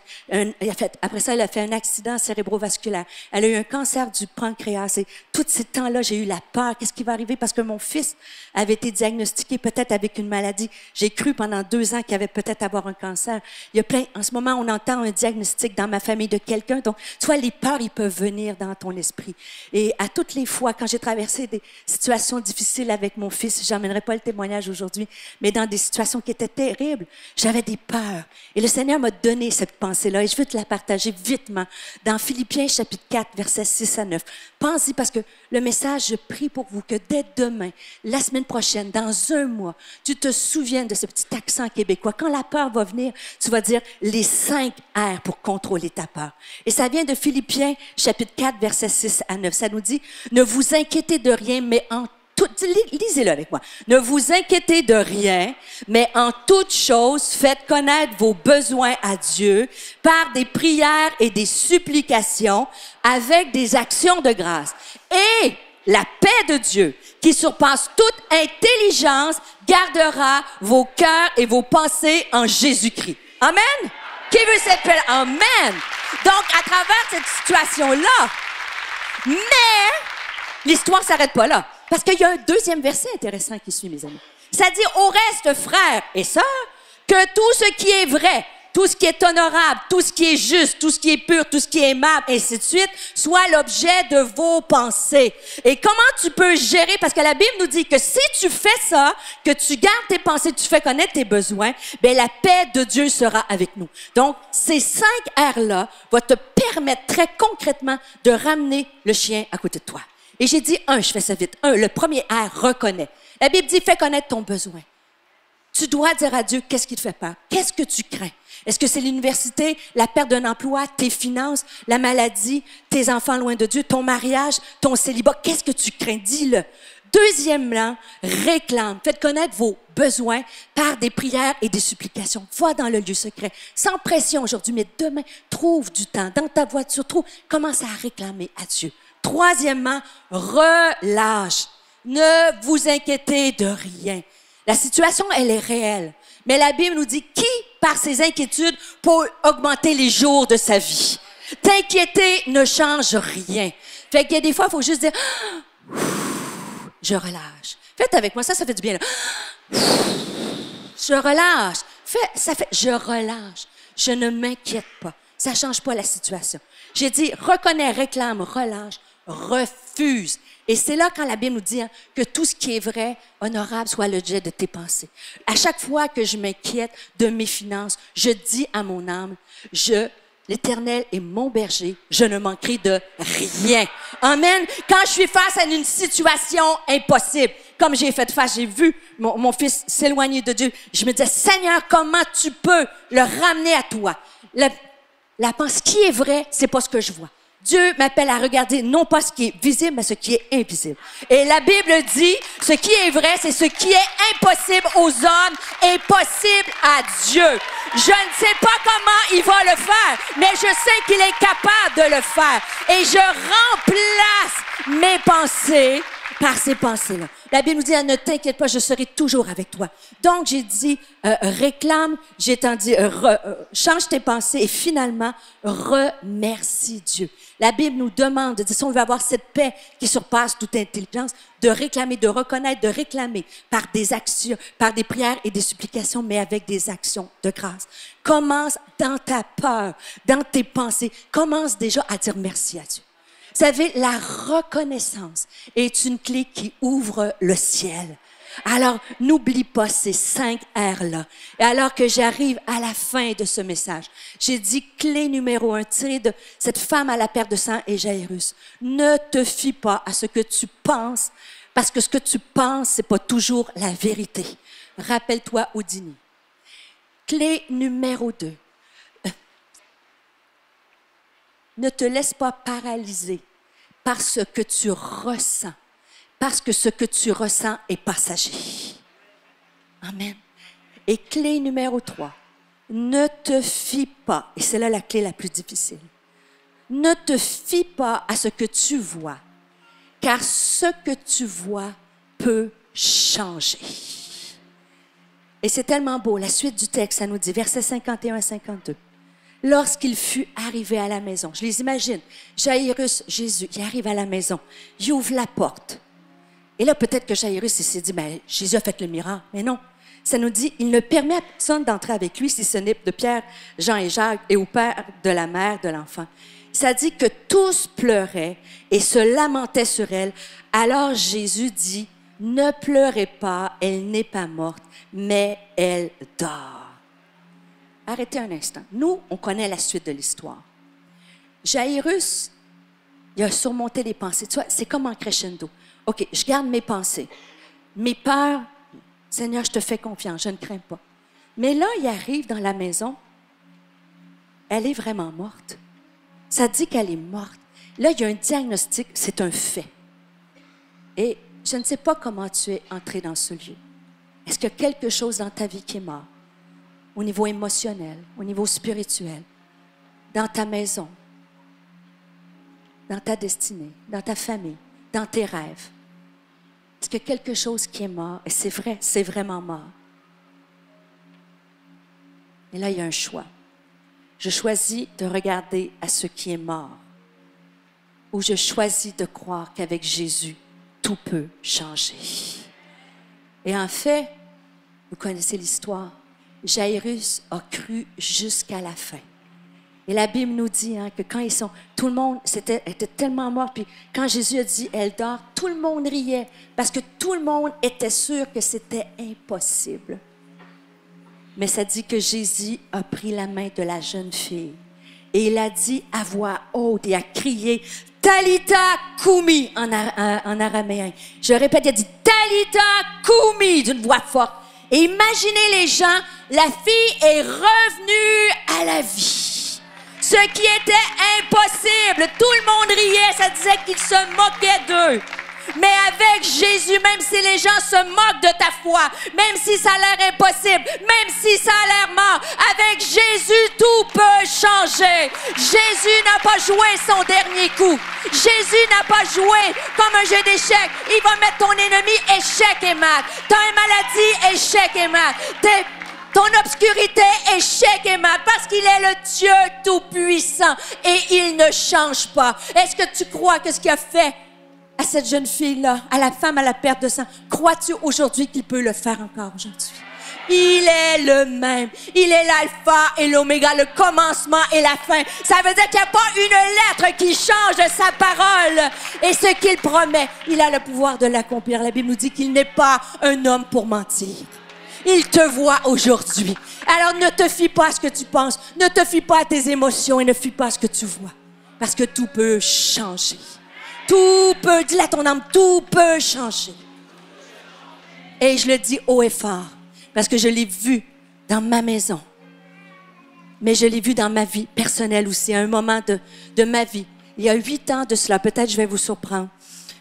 Après ça, elle a fait un accident cérébrovasculaire. Elle a eu un cancer du pancréas. Et tous ces temps-là, j'ai eu la peur. Qu'est-ce qui va arriver? Parce que mon fils avait été diagnostiqué peut-être avec une maladie. J'ai cru pendant 2 ans qu'il avait peut-être avoir un cancer. Il y a plein. En ce moment, on entend un diagnostic dans ma famille de quelqu'un. Donc, tu vois, les peurs, ils peuvent venir dans ton esprit. Et à toutes les fois, quand j'ai traversé des situations difficiles avec mon fils, j'emmènerai pas le témoignage aujourd'hui, mais dans des situations qui étaient terribles, j'avais des peurs. Et le Seigneur m'a donné cette pensée-là et je veux te la partager vitement dans Philippiens chapitre 4, versets 6 à 9. Pense-y parce que le message, je prie pour vous que dès demain, la semaine prochaine, dans 1 mois, tu te souviennes de ce petit accent québécois. Quand la peur va venir, tu vas dire les 5 R pour contrôler ta peur. Et ça vient de Philippiens chapitre 4, versets 6 à 9. Ça nous dit, ne vous inquiétez de rien, mais en lisez-le avec moi. Ne vous inquiétez de rien, mais en toute chose, faites connaître vos besoins à Dieu par des prières et des supplications avec des actions de grâce. Et la paix de Dieu, qui surpasse toute intelligence, gardera vos cœurs et vos pensées en Jésus-Christ. Amen? Qui veut cette paix? Amen! Donc, à travers cette situation-là, mais l'histoire ne s'arrête pas là. Parce qu'il y a un deuxième verset intéressant qui suit, mes amis. Ça dit, au reste, frères et sœurs, que tout ce qui est vrai, tout ce qui est honorable, tout ce qui est juste, tout ce qui est pur, tout ce qui est aimable, et ainsi de suite, soit l'objet de vos pensées. Et comment tu peux gérer, parce que la Bible nous dit que si tu fais ça, que tu gardes tes pensées, tu fais connaître tes besoins, bien la paix de Dieu sera avec nous. Donc, ces 5 R-là vont te permettre très concrètement de ramener le chien à côté de toi. Et j'ai dit je fais ça vite. Le premier R, reconnais. La Bible dit, fais connaître ton besoin. Tu dois dire à Dieu, qu'est-ce qui te fait peur? Qu'est-ce que tu crains? Est-ce que c'est l'université, la perte d'un emploi, tes finances, la maladie, tes enfants loin de Dieu, ton mariage, ton célibat? Qu'est-ce que tu crains? Dis-le. Deuxièmement, réclame. Faites connaître vos besoins par des prières et des supplications. Va dans le lieu secret, sans pression aujourd'hui, mais demain, trouve du temps. Dans ta voiture, commence à réclamer à Dieu. Troisièmement, relâche. Ne vous inquiétez de rien. La situation, elle est réelle. Mais la Bible nous dit qui, par ses inquiétudes, peut augmenter les jours de sa vie. T'inquiéter ne change rien. Fait qu'il y a des fois, il faut juste dire, je relâche. Faites avec moi, ça fait du bien. Là. Je relâche. Je relâche. Je ne m'inquiète pas. Ça ne change pas la situation. J'ai dit, reconnais, réclame, relâche, refuse. Et c'est là quand la Bible nous dit que tout ce qui est vrai, honorable, soit l'objet de tes pensées. À chaque fois que je m'inquiète de mes finances, je dis à mon âme, je L'Éternel est mon berger, je ne manquerai de rien. Amen. Quand je suis face à une situation impossible, comme j'ai fait face, j'ai vu mon fils s'éloigner de Dieu, je me disais, Seigneur, comment tu peux le ramener à toi? La pensée, ce qui est vrai, c'est pas ce que je vois. Dieu m'appelle à regarder non pas ce qui est visible, mais ce qui est invisible. Et la Bible dit, ce qui est vrai, c'est ce qui est impossible aux hommes, est possible à Dieu. Je ne sais pas comment il va le faire, mais je sais qu'il est capable de le faire. Et je remplace mes pensées par ces pensées-là. La Bible nous dit, ne t'inquiète pas, je serai toujours avec toi. Donc, j'ai dit, réclame, j'ai dit, change tes pensées et finalement, remercie Dieu. La Bible nous demande, si on veut avoir cette paix qui surpasse toute intelligence, de réclamer, de reconnaître, de réclamer par des actions, par des prières et des supplications, mais avec des actions de grâce. Commence dans ta peur, dans tes pensées, commence déjà à dire merci à Dieu. Vous savez, la reconnaissance est une clé qui ouvre le ciel. Alors, n'oublie pas ces 5 R-là. Et alors que j'arrive à la fin de ce message, j'ai dit clé numéro 1, tirée de cette femme à la perte de sang et Jairus. Ne te fie pas à ce que tu penses, parce que ce que tu penses, c'est pas toujours la vérité. Rappelle-toi Houdini. Clé numéro 2. Ne te laisse pas paralyser par ce que tu ressens, parce que ce que tu ressens est passager. Amen. Et clé numéro 3, ne te fie pas, et c'est là la clé la plus difficile, ne te fie pas à ce que tu vois, car ce que tu vois peut changer. Et c'est tellement beau, la suite du texte, ça nous dit, versets 51 à 52. Lorsqu'il fut arrivé à la maison, je les imagine, Jairus, Jésus, il arrive à la maison, il ouvre la porte. Et là, peut-être que Jairus s'est dit, ben, Jésus a fait le miracle. Mais non, ça nous dit, il ne permet à personne d'entrer avec lui si ce n'est de Pierre, Jean et Jacques et au père de la mère de l'enfant. Ça dit que tous pleuraient et se lamentaient sur elle. Alors Jésus dit, ne pleurez pas, elle n'est pas morte, mais elle dort. Arrêtez un instant. Nous, on connaît la suite de l'histoire. Jairus, il a surmonté les pensées. Tu vois, c'est comme en crescendo. OK, je garde mes pensées. Mes peurs, Seigneur, je te fais confiance, je ne crains pas. Mais là, il arrive dans la maison, elle est vraiment morte. Ça dit qu'elle est morte. Là, il y a un diagnostic, c'est un fait. Et je ne sais pas comment tu es entré dans ce lieu. Est-ce qu'il y a quelque chose dans ta vie qui est mort? Au niveau émotionnel, au niveau spirituel, dans ta maison, dans ta destinée, dans ta famille, dans tes rêves. Est-ce qu'il y a quelque chose qui est mort? Et c'est vrai, c'est vraiment mort. Et là, il y a un choix. Je choisis de regarder à ce qui est mort, ou je choisis de croire qu'avec Jésus, tout peut changer. Et en fait, vous connaissez l'histoire, Jairus a cru jusqu'à la fin. Et la Bible nous dit que quand ils sont, tout le monde était tellement mort, puis quand Jésus a dit « elle dort », tout le monde riait, parce que tout le monde était sûr que c'était impossible. Mais ça dit que Jésus a pris la main de la jeune fille, et il a dit à voix haute, et a crié « Talitha koumi » en araméen. Je répète, il a dit « Talitha koumi » d'une voix forte. Et imaginez les gens, la fille est revenue à la vie. Ce qui était impossible, tout le monde riait, ça disait qu'ils se moquaient d'eux. Mais avec Jésus, même si les gens se moquent de ta foi, même si ça a l'air impossible, même si ça a l'air mort, avec Jésus, tout peut changer. Jésus n'a pas joué son dernier coup. Jésus n'a pas joué comme un jeu d'échecs. Il va mettre ton ennemi échec et mat. T'as une maladie, échec et mat. Ton obscurité, échec et mat, parce qu'il est le Dieu tout-puissant et il ne change pas. Est-ce que tu crois que ce qu'il a fait à cette jeune fille-là, à la femme à la perte de sang, crois-tu aujourd'hui qu'il peut le faire encore aujourd'hui? Il est le même. Il est l'alpha et l'oméga, le commencement et la fin. Ça veut dire qu'il n'y a pas une lettre qui change de sa parole. Et ce qu'il promet, il a le pouvoir de l'accomplir. La Bible nous dit qu'il n'est pas un homme pour mentir. Il te voit aujourd'hui. Alors ne te fie pas à ce que tu penses, ne te fie pas à tes émotions et ne fie pas à ce que tu vois. Parce que tout peut changer. Tout peut, dis-le à ton âme, tout peut changer. Et je le dis haut et fort, parce que je l'ai vu dans ma maison. Mais je l'ai vu dans ma vie personnelle aussi, à un moment de ma vie. Il y a 8 ans de cela, peut-être je vais vous surprendre.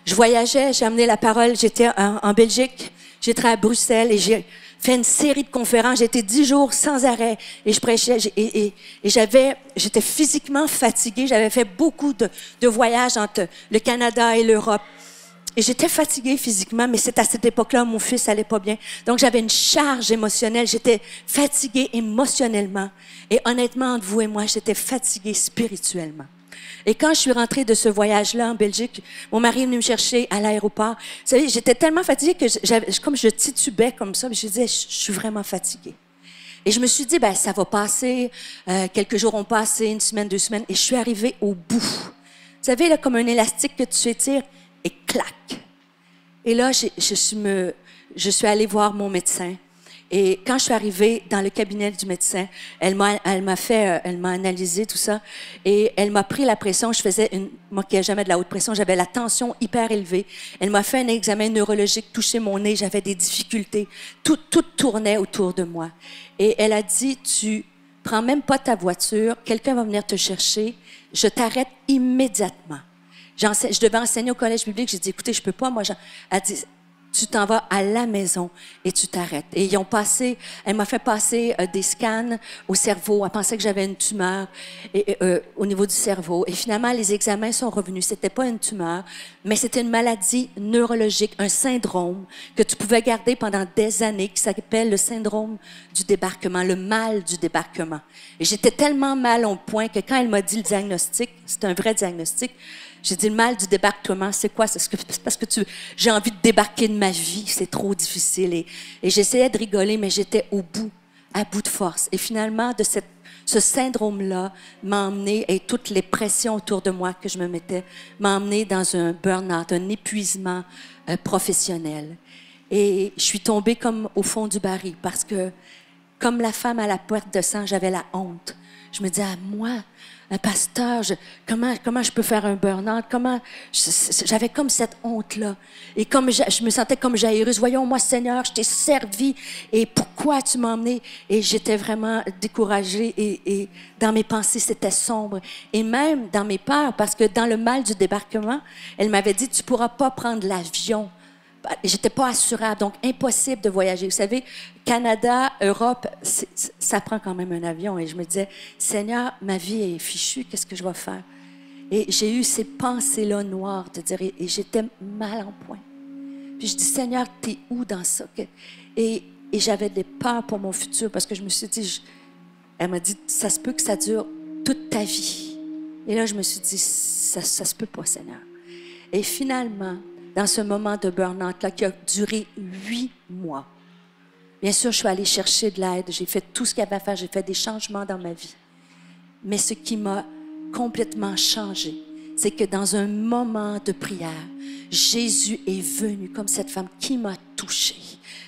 Je voyageais, j'ai amené la parole, j'étais en Belgique, j'étais à Bruxelles et j'ai fait une série de conférences. J'étais 10 jours sans arrêt et je prêchais et j'étais physiquement fatiguée. J'avais fait beaucoup de voyages entre le Canada et l'Europe. Et j'étais fatiguée physiquement, mais c'est à cette époque-là où mon fils allait pas bien. Donc, j'avais une charge émotionnelle. J'étais fatiguée émotionnellement. Et honnêtement, entre vous et moi, j'étais fatiguée spirituellement. Et quand je suis rentrée de ce voyage-là en Belgique, mon mari est venu me chercher à l'aéroport. Vous savez, j'étais tellement fatiguée que comme je titubais comme ça, je disais, je suis vraiment fatiguée. Et je me suis dit, ben ça va passer. Quelques jours ont passé, 1 semaine, 2 semaines, et je suis arrivée au bout. Vous savez, là, comme un élastique que tu étires, et clac. Et là, je suis allée voir mon médecin. Et quand je suis arrivée dans le cabinet du médecin, elle m'a analysé tout ça et elle m'a pris la pression. Moi qui n'ai jamais de la haute pression, j'avais la tension hyper élevée. Elle m'a fait un examen neurologique, touché mon nez, j'avais des difficultés. Tout tournait autour de moi. Et elle a dit, tu prends même pas ta voiture, quelqu'un va venir te chercher, je t'arrête immédiatement. Je devais enseigner au collège biblique. J'ai dit, écoutez, je peux pas. Moi, elle dit, tu t'en vas à la maison et tu t'arrêtes. Et elle m'a fait passer des scans au cerveau. Elle pensait que j'avais une tumeur au niveau du cerveau. Et finalement, les examens sont revenus. C'était pas une tumeur, mais c'était une maladie neurologique, un syndrome que tu pouvais garder pendant des années, qui s'appelle le syndrome du débarquement, le mal du débarquement. Et j'étais tellement mal au point que quand elle m'a dit le diagnostic, c'est un vrai diagnostic, j'ai dit, le mal du débarquement, c'est quoi? C'est parce que j'ai envie de débarquer de ma vie, c'est trop difficile. Et j'essayais de rigoler, mais j'étais à bout de force. Et finalement, ce syndrome-là m'a emmené, et toutes les pressions autour de moi que je me mettais, m'a emmené dans un burn-out, un épuisement professionnel. Et je suis tombée comme au fond du baril, parce que, comme la femme à la perte de sang, j'avais la honte. Je me disais, moi, un pasteur, comment je peux faire un burn-out? J'avais comme cette honte-là. Et comme je me sentais comme jaillireuse. Voyons, moi, Seigneur, je t'ai servi. Et pourquoi tu m'as emmenée? Et j'étais vraiment découragée. Et dans mes pensées, c'était sombre. Et même dans mes peurs, parce que dans le mal du débarquement, elle m'avait dit, tu pourras pas prendre l'avion. J'étais pas assurable, donc impossible de voyager. Vous savez, Canada, Europe, ça prend quand même un avion. Et je me disais, Seigneur, ma vie est fichue, qu'est-ce que je vais faire? Et j'ai eu ces pensées-là noires, de dire, et j'étais mal en point. Puis je dis, Seigneur, t'es où dans ça? Et j'avais des peurs pour mon futur, parce que je me suis dit, elle m'a dit, ça se peut que ça dure toute ta vie. Et là, je me suis dit, ça se peut pas, Seigneur. Et finalement, dans ce moment de burn-out-là qui a duré 8 mois. Bien sûr, je suis allée chercher de l'aide, j'ai fait tout ce qu'il y avait à faire, j'ai fait des changements dans ma vie. Mais ce qui m'a complètement changé, c'est que dans un moment de prière, Jésus est venu comme cette femme qui m'a touchée.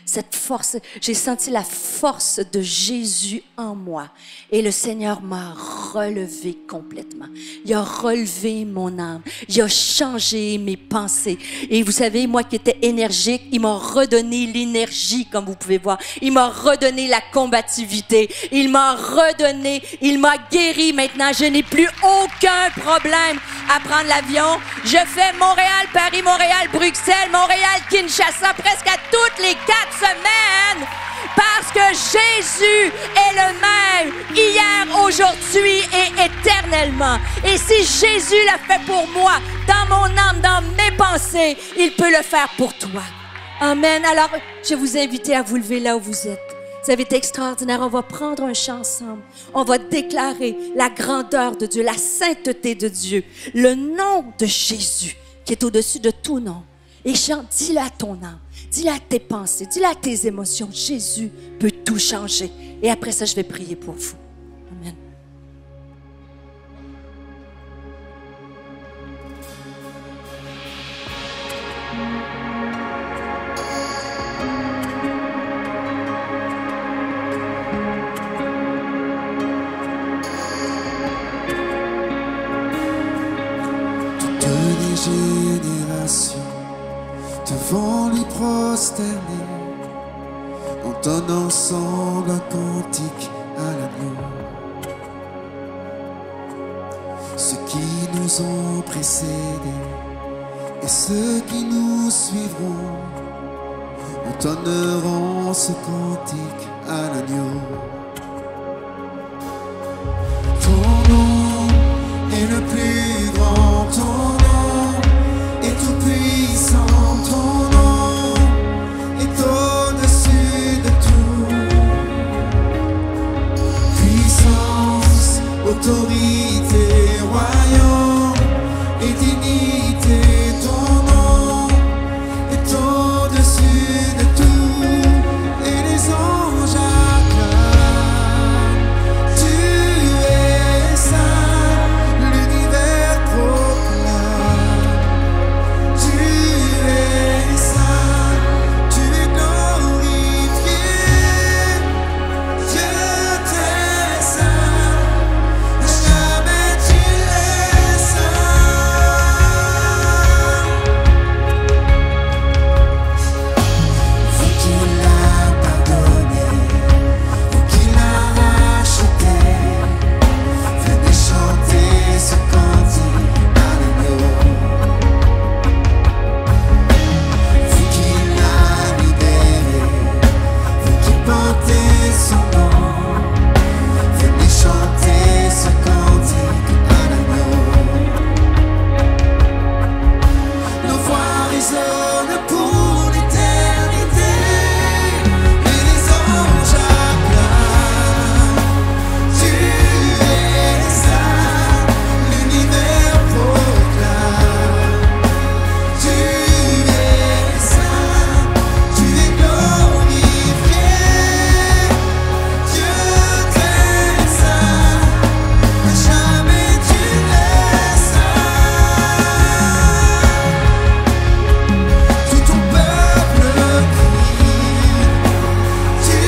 Cette force, j'ai senti la force de Jésus en moi. Et le Seigneur m'a relevé complètement. Il a relevé mon âme. Il a changé mes pensées. Et vous savez, moi qui étais énergique, il m'a redonné l'énergie, comme vous pouvez voir. Il m'a redonné la combativité. Il m'a guéri maintenant. Je n'ai plus aucun problème à prendre l'avion. Je fais Montréal, Paris, Montréal, Bruxelles, Montréal, Kinshasa, presque à toutes les 4 semaines, parce que Jésus est le même hier, aujourd'hui et éternellement. Et si Jésus l'a fait pour moi, dans mon âme, dans mes pensées, il peut le faire pour toi. Amen. Alors, je vous invite à vous lever là où vous êtes. Ça va être extraordinaire. On va prendre un chant ensemble. On va déclarer la grandeur de Dieu, la sainteté de Dieu, le nom de Jésus qui est au-dessus de tout nom. Et chante, dis-le à ton âme, dis-le à tes pensées, dis-le à tes émotions. Jésus peut tout changer. Et après ça, je vais prier pour vous. Amen. générations devant lui prosterner, entonnant ensemble un cantique à l'agneau. Ceux qui nous ont précédés et ceux qui nous suivront entonneront ce cantique à l'agneau. Ton nom est le plus grand, ton nom est tout puissant, ton nom est au-dessus de tout. Puissance, autorité, royaume et dignité, ton nom est au-dessus de tout. Et les anges acclament, tu es saint, l'univers proclame, tu es saint, tu es glorifié, Dieu t'es saint, à jamais tu es saint. Vous qui l'a pardonné, vous qui l'a racheté, venez chanter ce cantique à l'agneau. Vous qui l'a libéré, vous qui portez son nom, venez chanter ce cantique à l'agneau. Nos voix résonnent pour l'éternité, et les anges acclament, tu es saint, l'univers proclame, tu es saint, tu es glorifié, Dieu t'es saint, à jamais tu es saint. Tout ton peuple crie, tu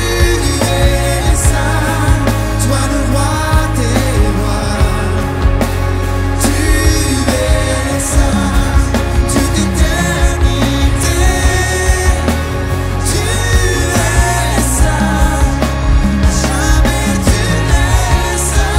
es saint, toi le roi des rois, tu es saint, Dieu d'éternité, tu es saint, à jamais tu es saint.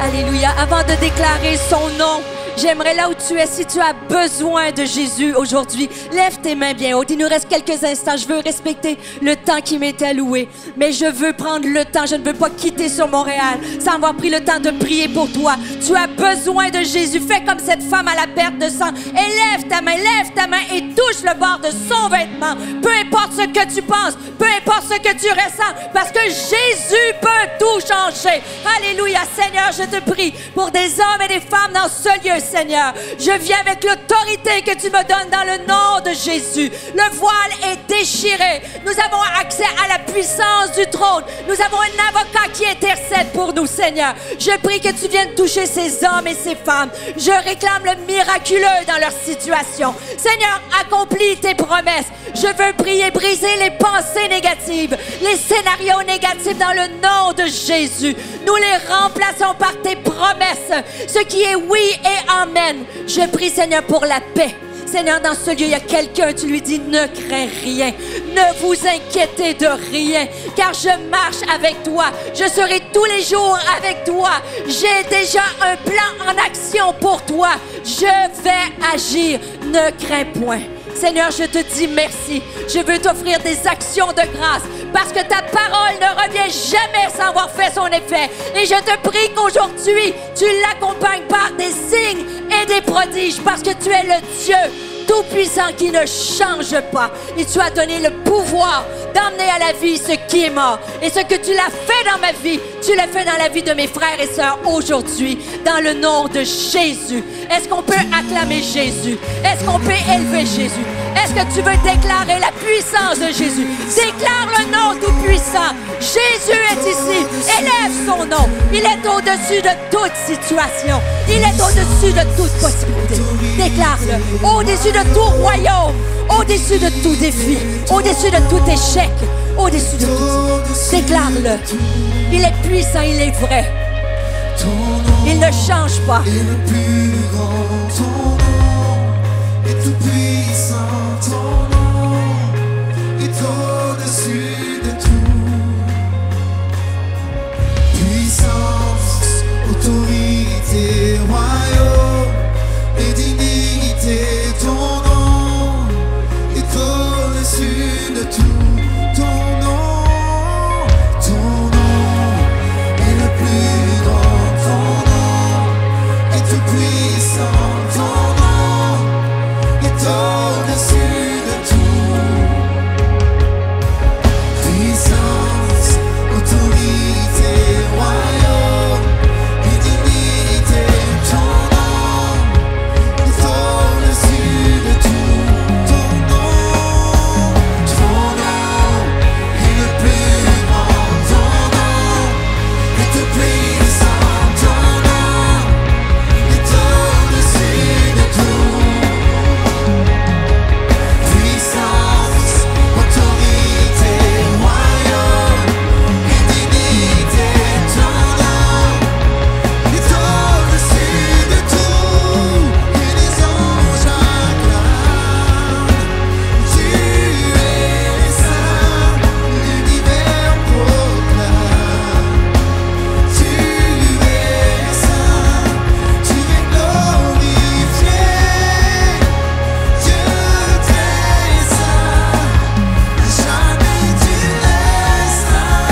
Alléluia. Avant de déclarer son nom, j'aimerais là où tu es, si tu as besoin de Jésus aujourd'hui, lève tes mains bien hautes. Il nous reste quelques instants. Je veux respecter le temps qui m'est alloué. Mais je veux prendre le temps. Je ne veux pas quitter sur Montréal sans avoir pris le temps de prier pour toi. Tu as besoin de Jésus. Fais comme cette femme à la perte de sang. Et lève ta main et touche le bord de son vêtement. Peu importe ce que tu penses, peu importe ce que tu ressens, parce que Jésus peut tout changer. Alléluia. Seigneur, je te prie pour des hommes et des femmes dans ce lieu, Seigneur. Je viens avec l'autorité que tu me donnes dans le nom de Jésus. Le voile est déchiré. Nous avons accès à la puissance du trône. Nous avons un avocat qui intercède pour nous, Seigneur. Je prie que tu viennes toucher ces hommes et ces femmes. Je réclame le miraculeux dans leur situation. Seigneur, accomplis tes promesses. Je veux prier, briser les pensées négatives, les scénarios négatifs dans le nom de Jésus. Nous les remplaçons par tes promesses. Ce qui est oui et amen. Je prie, Seigneur, pour la paix. Seigneur, dans ce lieu, il y a quelqu'un, tu lui dis, ne crains rien. Ne vous inquiétez de rien, car je marche avec toi. Je serai tous les jours avec toi. J'ai déjà un plan en action pour toi. Je vais agir. Ne crains point. Seigneur, je te dis merci. Je veux t'offrir des actions de grâce parce que ta parole ne revient jamais sans avoir fait son effet. Et je te prie qu'aujourd'hui, tu l'accompagnes par des signes et des prodiges parce que tu es le Dieu tout-puissant qui ne change pas. Et tu as donné le pouvoir d'emmener à la vie ce qui est mort. Et ce que tu l'as fait dans ma vie, tu l'as fait dans la vie de mes frères et sœurs aujourd'hui, dans le nom de Jésus. Est-ce qu'on peut acclamer Jésus? Est-ce qu'on peut élever Jésus? Est-ce que tu veux déclarer la puissance de Jésus? Déclare le nom tout-puissant. Jésus est ici. Élève son nom. Il est au-dessus de toute situation. Il est au-dessus de toute possibilité. Déclare-le. Au-dessus de tout royaume. Au-dessus de tout défi. Au-dessus de tout échec. Au-dessus de tout. Déclare-le. Il est puissant, il est vrai. Il ne change pas. Et le plus grand ton nom, et tout puissant ton nom, est au-dessus de tout. Puissance, autorité, royaume et dignité, ton nom est au-dessus de tout. Ton nom est le plus grand, ton nom est tout puissant, ton nom est au-dessus de tout. Puissance, autorité, royaume et dignité, ton nom est au-dessus de tout. Ton nom est le plus grand, ton nom est tout puissant, ton nom est au-dessus de tout. Puissance, autorité, royaume et dignité, ton nom est au-dessus de tout. Et les anges acclament, tu es saint, l'univers proclame. Tu es saint, tu es glorifié. Dieu t'es saint, jamais tu n'es saint.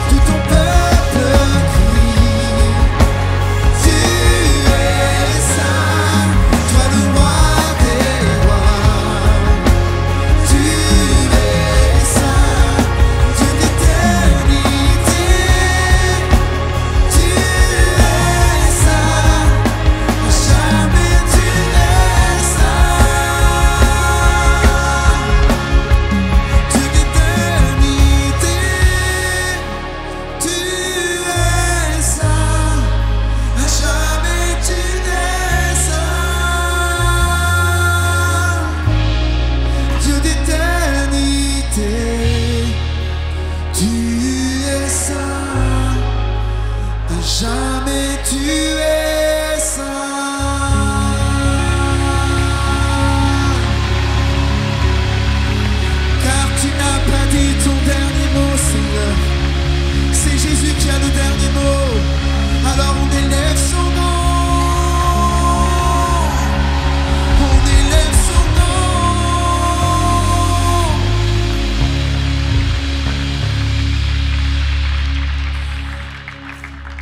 Tout ton peuple crie, tu es saint, toi le roi des rois. Tu es saint, Dieu d'éternité. Tu es saint, jamais tu n'es saint. Dieu d'éternité, tu es saint, jamais tu n'es saint. Dieu d'éternité, tu es saint, jamais tu es saint. Car tu n'as pas dit ton dernier mot, Seigneur. C'est Jésus qui a le dernier mot. Alors on élève son nom. On élève son nom.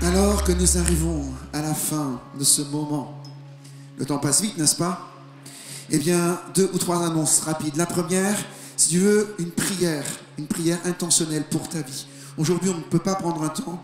Alors que nous arrivons à la fin de ce moment, le temps passe vite, n'est-ce pas? Eh bien, 2 ou 3 annonces rapides. La première, si tu veux, une prière intentionnelle pour ta vie. Aujourd'hui, on ne peut pas prendre un temps,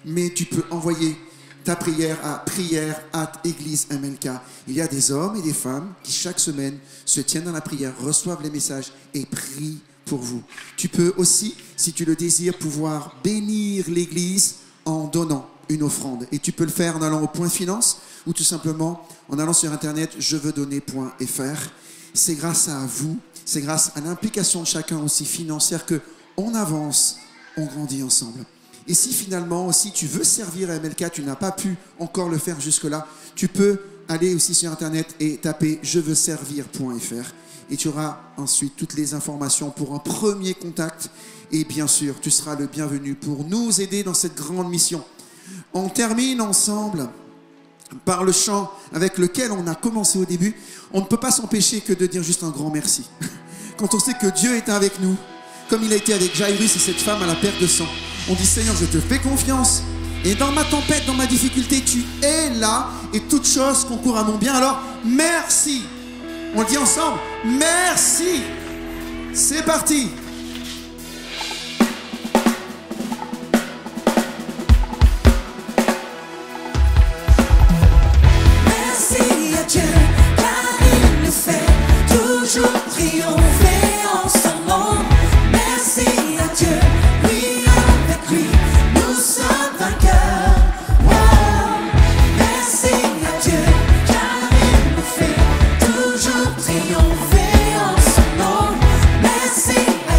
mais tu peux envoyer ta prière à prière@église-MLK. Il y a des hommes et des femmes qui, chaque semaine, se tiennent dans la prière, reçoivent les messages et prient pour vous. Tu peux aussi, si tu le désires, pouvoir bénir l'église en donnant une offrande. Et tu peux le faire en allant au point finance ou tout simplement en allant sur internet jeveuxdonner.fr. C'est grâce à vous, c'est grâce à l'implication de chacun aussi financière que on avance, on grandit ensemble. Et si finalement aussi tu veux servir à MLK, tu n'as pas pu encore le faire jusque-là, tu peux aller aussi sur internet et taper jeveuxservir.fr et tu auras ensuite toutes les informations pour un premier contact. Et bien sûr, tu seras le bienvenu pour nous aider dans cette grande mission. On termine ensemble par le chant avec lequel on a commencé au début. On ne peut pas s'empêcher que de dire juste un grand merci. Quand on sait que Dieu est avec nous, comme il a été avec Jairus et cette femme à la perte de sang, on dit Seigneur, je te fais confiance. Et dans ma tempête, dans ma difficulté, tu es là et toute chose concourt à mon bien. Alors, merci. On le dit ensemble, merci. C'est parti. Merci à Dieu, car il le fait toujours triompher en son nom. Merci à Dieu, oui, avec lui, nous sommes vainqueurs. Wow. Merci à Dieu, car il le fait toujours triompher en son nom. Merci à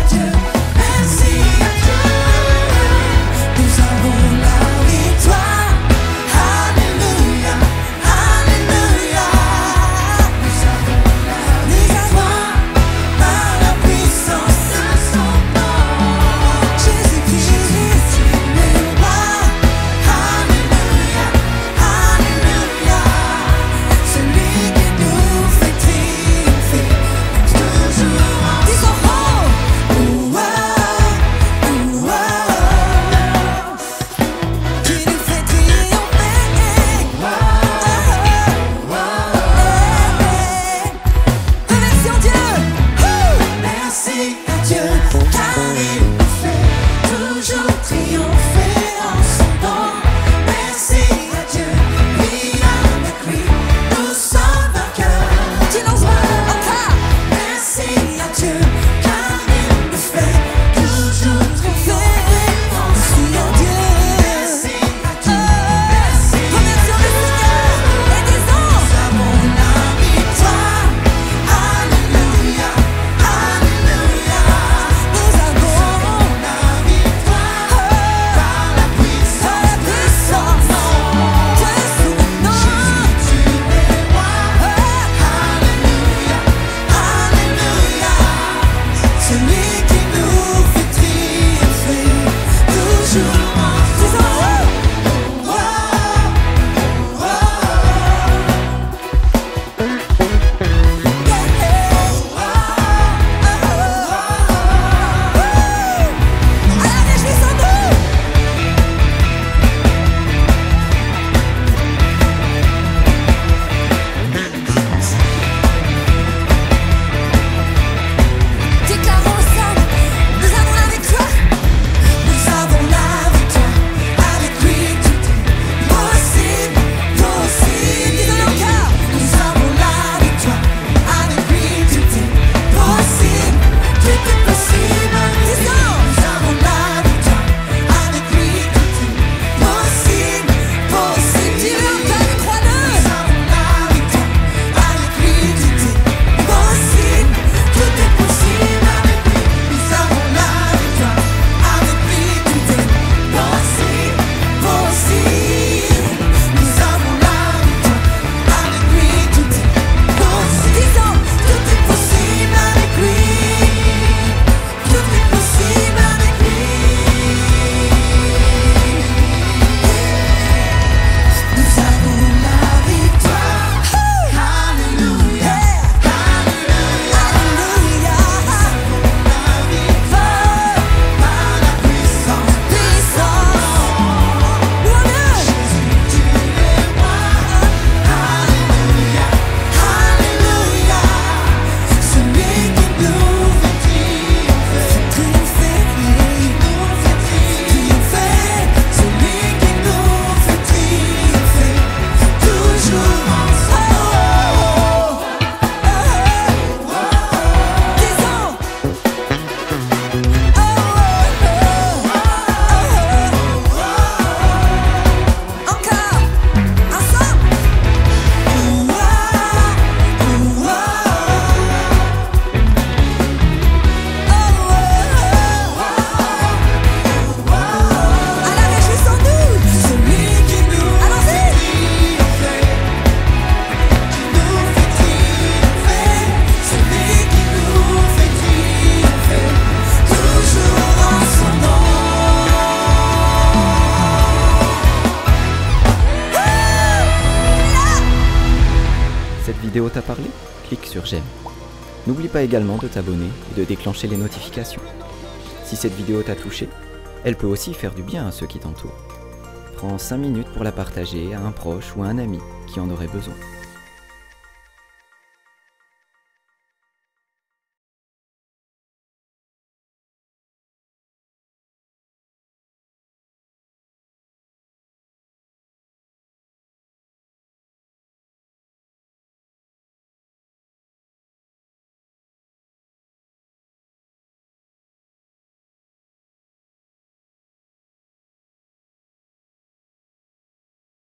vidéo t'a parlé? Clique sur j'aime. N'oublie pas également de t'abonner et de déclencher les notifications. Si cette vidéo t'a touché, elle peut aussi faire du bien à ceux qui t'entourent. Prends 5 minutes pour la partager à un proche ou à un ami qui en aurait besoin.